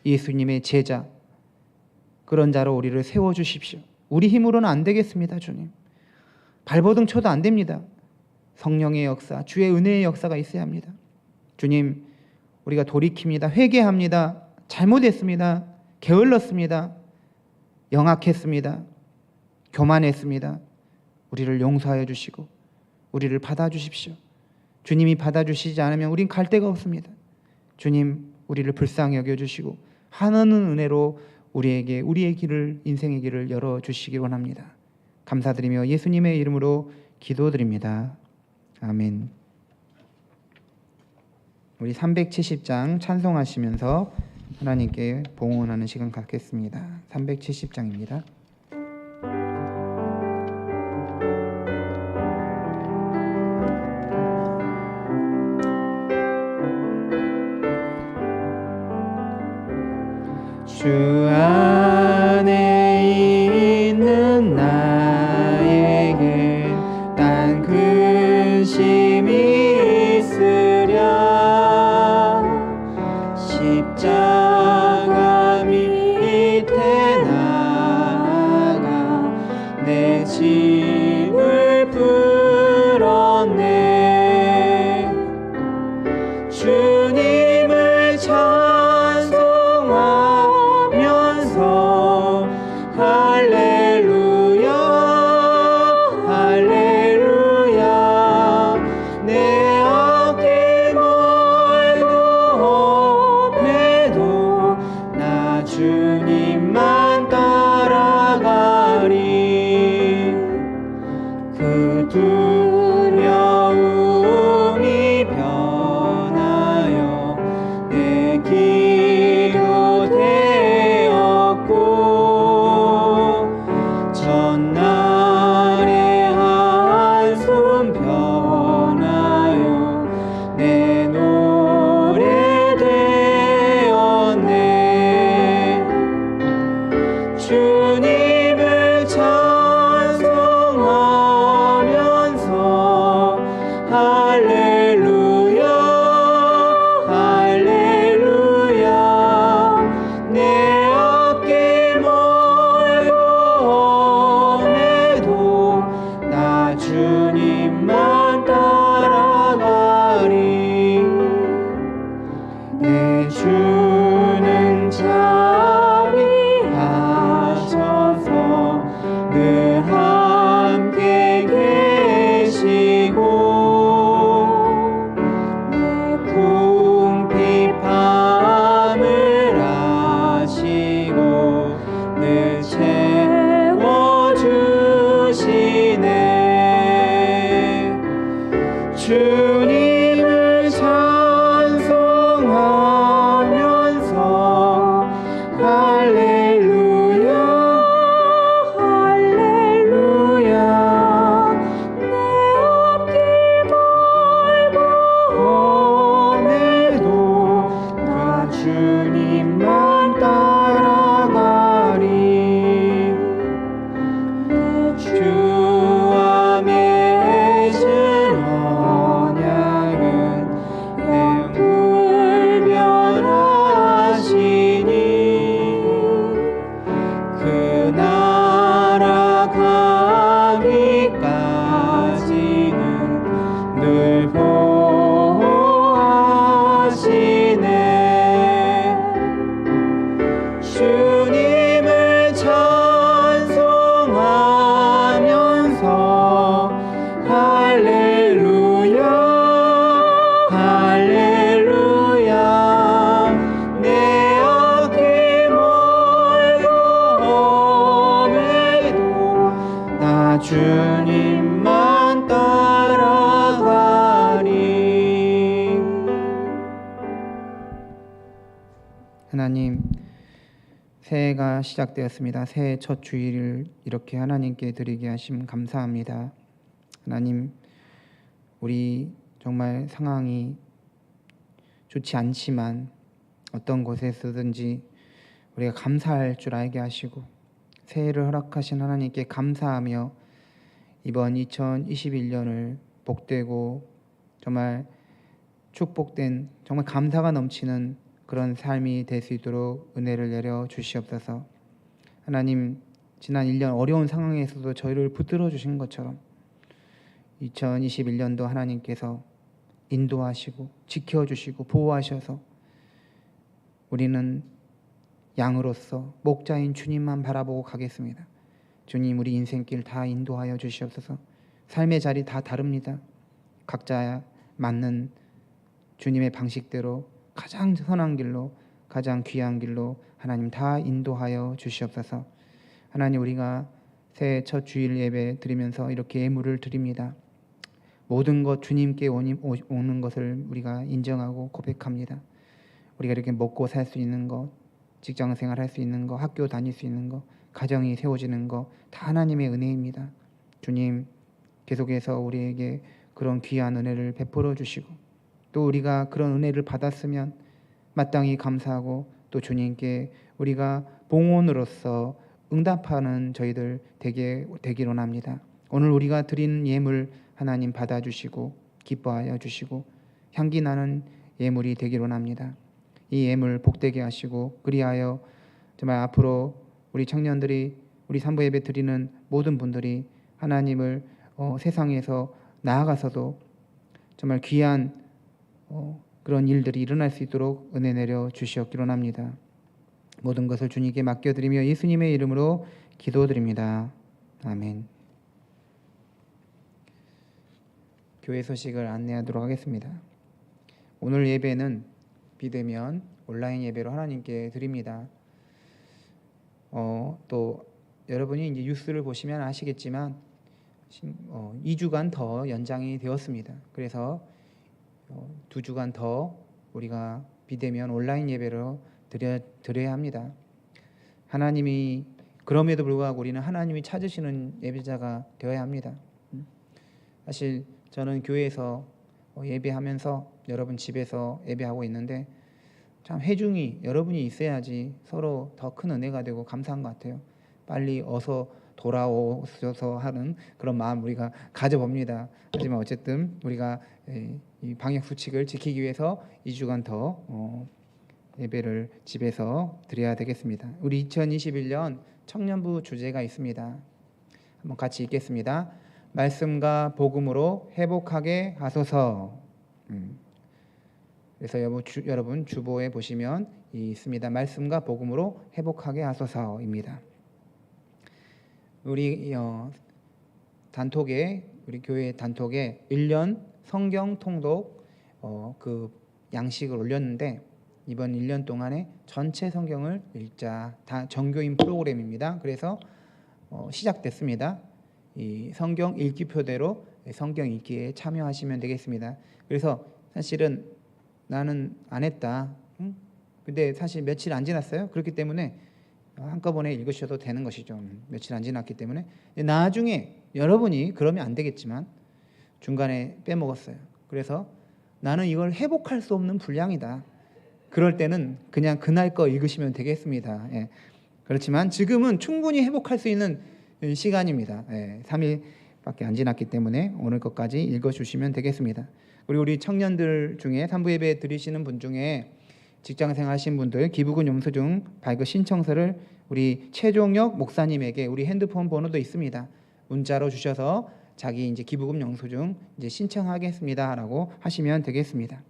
예수님의 제자, 그런 자로 우리를 세워주십시오. 우리 힘으로는 안 되겠습니다. 주님, 발버둥 쳐도 안 됩니다. 성령의 역사, 주의 은혜의 역사가 있어야 합니다. 주님, 우리가 돌이킵니다. 회개합니다. 잘못했습니다. 게을렀습니다. 영악했습니다. 교만했습니다. 우리를 용서하여 주시고 우리를 받아주십시오. 주님이 받아주시지 않으면 우린 갈 데가 없습니다. 주님, 우리를 불쌍히 여겨주시고 하나는 은혜로 우리에게 우리의 길을, 인생의 길을 열어주시기 원합니다. 감사드리며 예수님의 이름으로 기도드립니다. 아멘. 우리 370장 찬송하시면서 하나님께 봉헌하는 시간 갖겠습니다. 370장입니다. 주 안에 있는 나에게 딴 근심이 있으랴 십자가 밑에 나아가 내 짐을 풀었네. 주님을 찬송하면서 할렐루야 할렐루야 내 어깨 멀고 험해도 나 주님만 따라가리. 그 두려움이 변하여 내 기도 되었고 전날의 한숨 변하여 내 노래 되었네. 주님을 찬송하면서 할렐루야 할렐루야 내 어깨 멀고 험해도 나 주님만 따라가리. 내 주는 자비하셔서 늘 함께 계시고 내 궁핍함을 아시고 늘 채워주시네. 주님을 찬송하면서 할렐루야 할렐루야 내 앞길 멀고 험해도 나 주님만 따라가리. 주와 맺은 언약은 영불변하시니 그 나라 가기까지는 늘 보호하시네. 주님을 찬송하면서 할렐루야 할렐루야 내 어깨 멀고 험해도 나 주님만 따라가리. 하나님, 새해가 시작되었습니다. 새해 첫 주일을 이렇게 하나님께 드리게 하심 감사합니다. 하나님, 우리 정말 상황이 좋지 않지만 어떤 곳에서든지 우리가 감사할 줄 알게 하시고 새해를 허락하신 하나님께 감사하며 이번 2021년을 복되고 정말 축복된, 정말 감사가 넘치는 그런 삶이 될 수 있도록 은혜를 내려 주시옵소서. 하나님, 지난 1년 어려운 상황에서도 저희를 붙들어 주신 것처럼 2021년도 하나님께서 인도하시고 지켜주시고 보호하셔서 우리는 양으로서 목자인 주님만 바라보고 가겠습니다. 주님, 우리 인생길 다 인도하여 주시옵소서. 삶의 자리 다 다릅니다. 각자 맞는 주님의 방식대로 가장 선한 길로, 가장 귀한 길로 하나님 다 인도하여 주시옵소서. 하나님, 우리가 새해 첫 주일 예배 드리면서 이렇게 예물을 드립니다. 모든 것 주님께 오는 것을 우리가 인정하고 고백합니다. 우리가 이렇게 먹고 살 수 있는 것, 직장 생활할 수 있는 것, 학교 다닐 수 있는 것, 가정이 세워지는 것 다 하나님의 은혜입니다. 주님, 계속해서 우리에게 그런 귀한 은혜를 베풀어 주시고, 또 우리가 그런 은혜를 받았으면 마땅히 감사하고 또 주님께 우리가 봉헌으로서 응답하는 저희들 되기를 원합니다. 오늘 우리가 드리는 예물 하나님 받아주시고 기뻐하여 주시고 향기 나는 예물이 되기를 원합니다. 이 예물 복되게 하시고, 그리하여 정말 앞으로 우리 청년들이, 우리 산부 예배 드리는 모든 분들이 하나님을 세상에서 나아가서도 정말 귀한 그런 일들이 일어날 수 있도록 은혜 내려 주시옵기를 원합니다. 모든 것을 주님께 맡겨드리며 예수님의 이름으로 기도드립니다. 아멘. 교회 소식을 안내하도록 하겠습니다. 오늘 예배는 비대면 온라인 예배로 하나님께 드립니다. 또 여러분이 이제 뉴스를 보시면 아시겠지만 2주간 더 연장이 되었습니다. 그래서 2주간 더 우리가 비대면 온라인 예배로 드려야 합니다. 하나님이, 그럼에도 불구하고 우리는 하나님이 찾으시는 예배자가 되어야 합니다. 사실 저는 교회에서 예배하면서 여러분 집에서 예배하고 있는데 참 회중이 여러분이 있어야지 서로 더 큰 은혜가 되고 감사한 것 같아요. 빨리 어서 돌아오셔서 하는 그런 마음 우리가 가져봅니다. 하지만 어쨌든 우리가 이 방역 수칙을 지키기 위해서 2주간 더 예배를 집에서 드려야 되겠습니다. 우리 2021년 청년부 주제가 있습니다. 한번 같이 읽겠습니다. 말씀과 복음으로 회복하게 하소서. 그래서 여러분 주보에 보시면 있습니다. 말씀과 복음으로 회복하게 하소서입니다. 우리 단톡에, 우리 교회 단톡에 1년 성경 통독 그 양식을 올렸는데, 이번 1년 동안에 전체 성경을 읽자, 다 정교인 프로그램입니다. 그래서 시작됐습니다. 이 성경 읽기표대로 성경 읽기에 참여하시면 되겠습니다. 그래서 사실은 나는 안 했다. 근데 사실 며칠 안 지났어요. 그렇기 때문에 한꺼번에 읽으셔도 되는 것이죠. 며칠 안 지났기 때문에. 나중에 여러분이 그러면 안 되겠지만 중간에 빼먹었어요. 그래서 나는 이걸 회복할 수 없는 분량이다. 그럴 때는 그냥 그날 거 읽으시면 되겠습니다. 예. 그렇지만 지금은 충분히 회복할 수 있는 시간입니다. 3일밖에 안 지났기 때문에 오늘 것까지 읽어주시면 되겠습니다. 그리고 우리 청년들 중에 산부 예배 드리시는 분 중에 직장생활 하신 분들 기부금 영수증 발급 신청서를 우리 최종혁 목사님에게, 우리 핸드폰 번호도 있습니다. 문자로 주셔서 자기 이제 기부금 영수증 이제 신청하겠습니다라고 하시면 되겠습니다.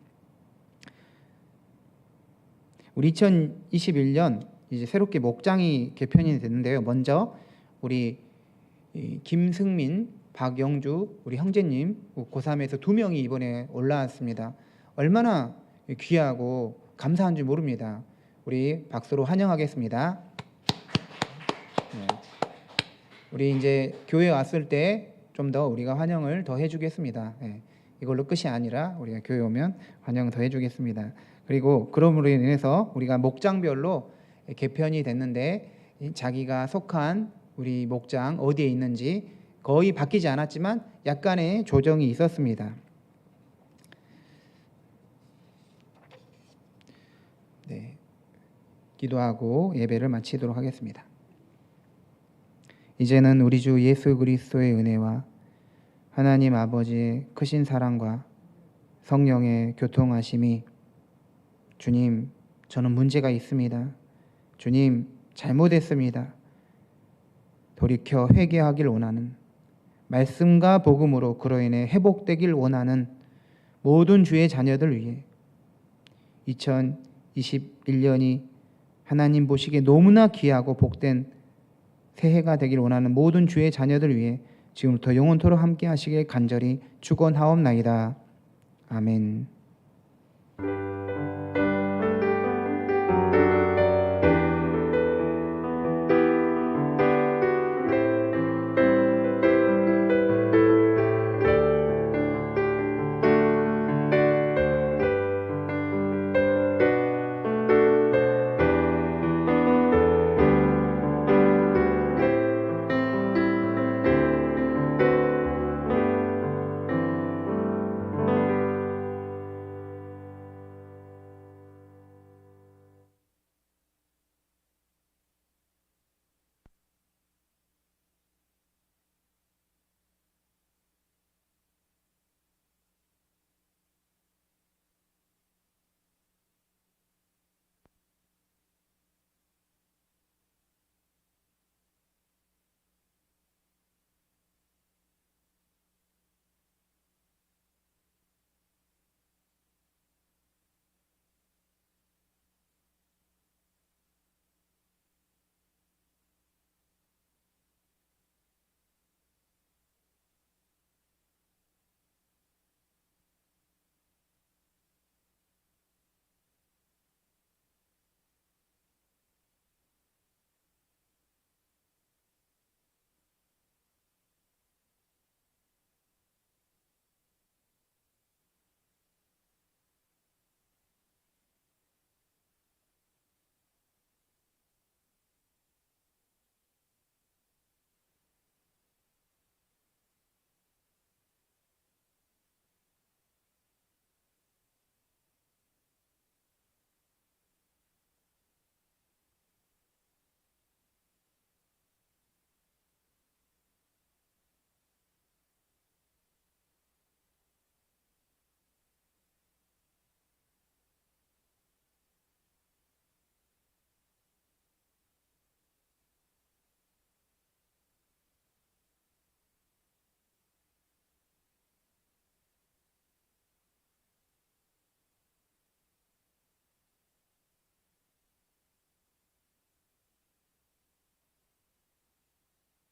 우리 2021년 이제 새롭게 목장이 개편이 됐는데요. 먼저 우리 김승민, 박영주 우리 형제님 고3에서 2명이 이번에 올라왔습니다. 얼마나 귀하고 감사한 줄 모릅니다. 우리 박수로 환영하겠습니다. 네. 우리 이제 교회 왔을 때 좀 더 우리가 환영을 더 해주겠습니다. 네. 이걸로 끝이 아니라 우리가 교회 오면 환영 더 해주겠습니다. 그리고 그럼으로 인해서 우리가 목장별로 개편이 됐는데 자기가 속한 우리 목장 어디에 있는지 거의 바뀌지 않았지만 약간의 조정이 있었습니다. 네, 기도하고 예배를 마치도록 하겠습니다. 이제는 우리 주 예수 그리스도의 은혜와 하나님 아버지의 크신 사랑과 성령의 교통하심이, 주님, 저는 문제가 있습니다. 주님, 잘못했습니다. 돌이켜 회개하길 원하는, 말씀과 복음으로 그로 인해 회복되길 원하는 모든 주의 자녀들 위해 2021년이 하나님 보시기에 너무나 귀하고 복된 새해가 되길 원하는 모든 주의 자녀들 위해 지금부터 영원토록 함께 하시길 간절히 축원하옵나이다. 아멘.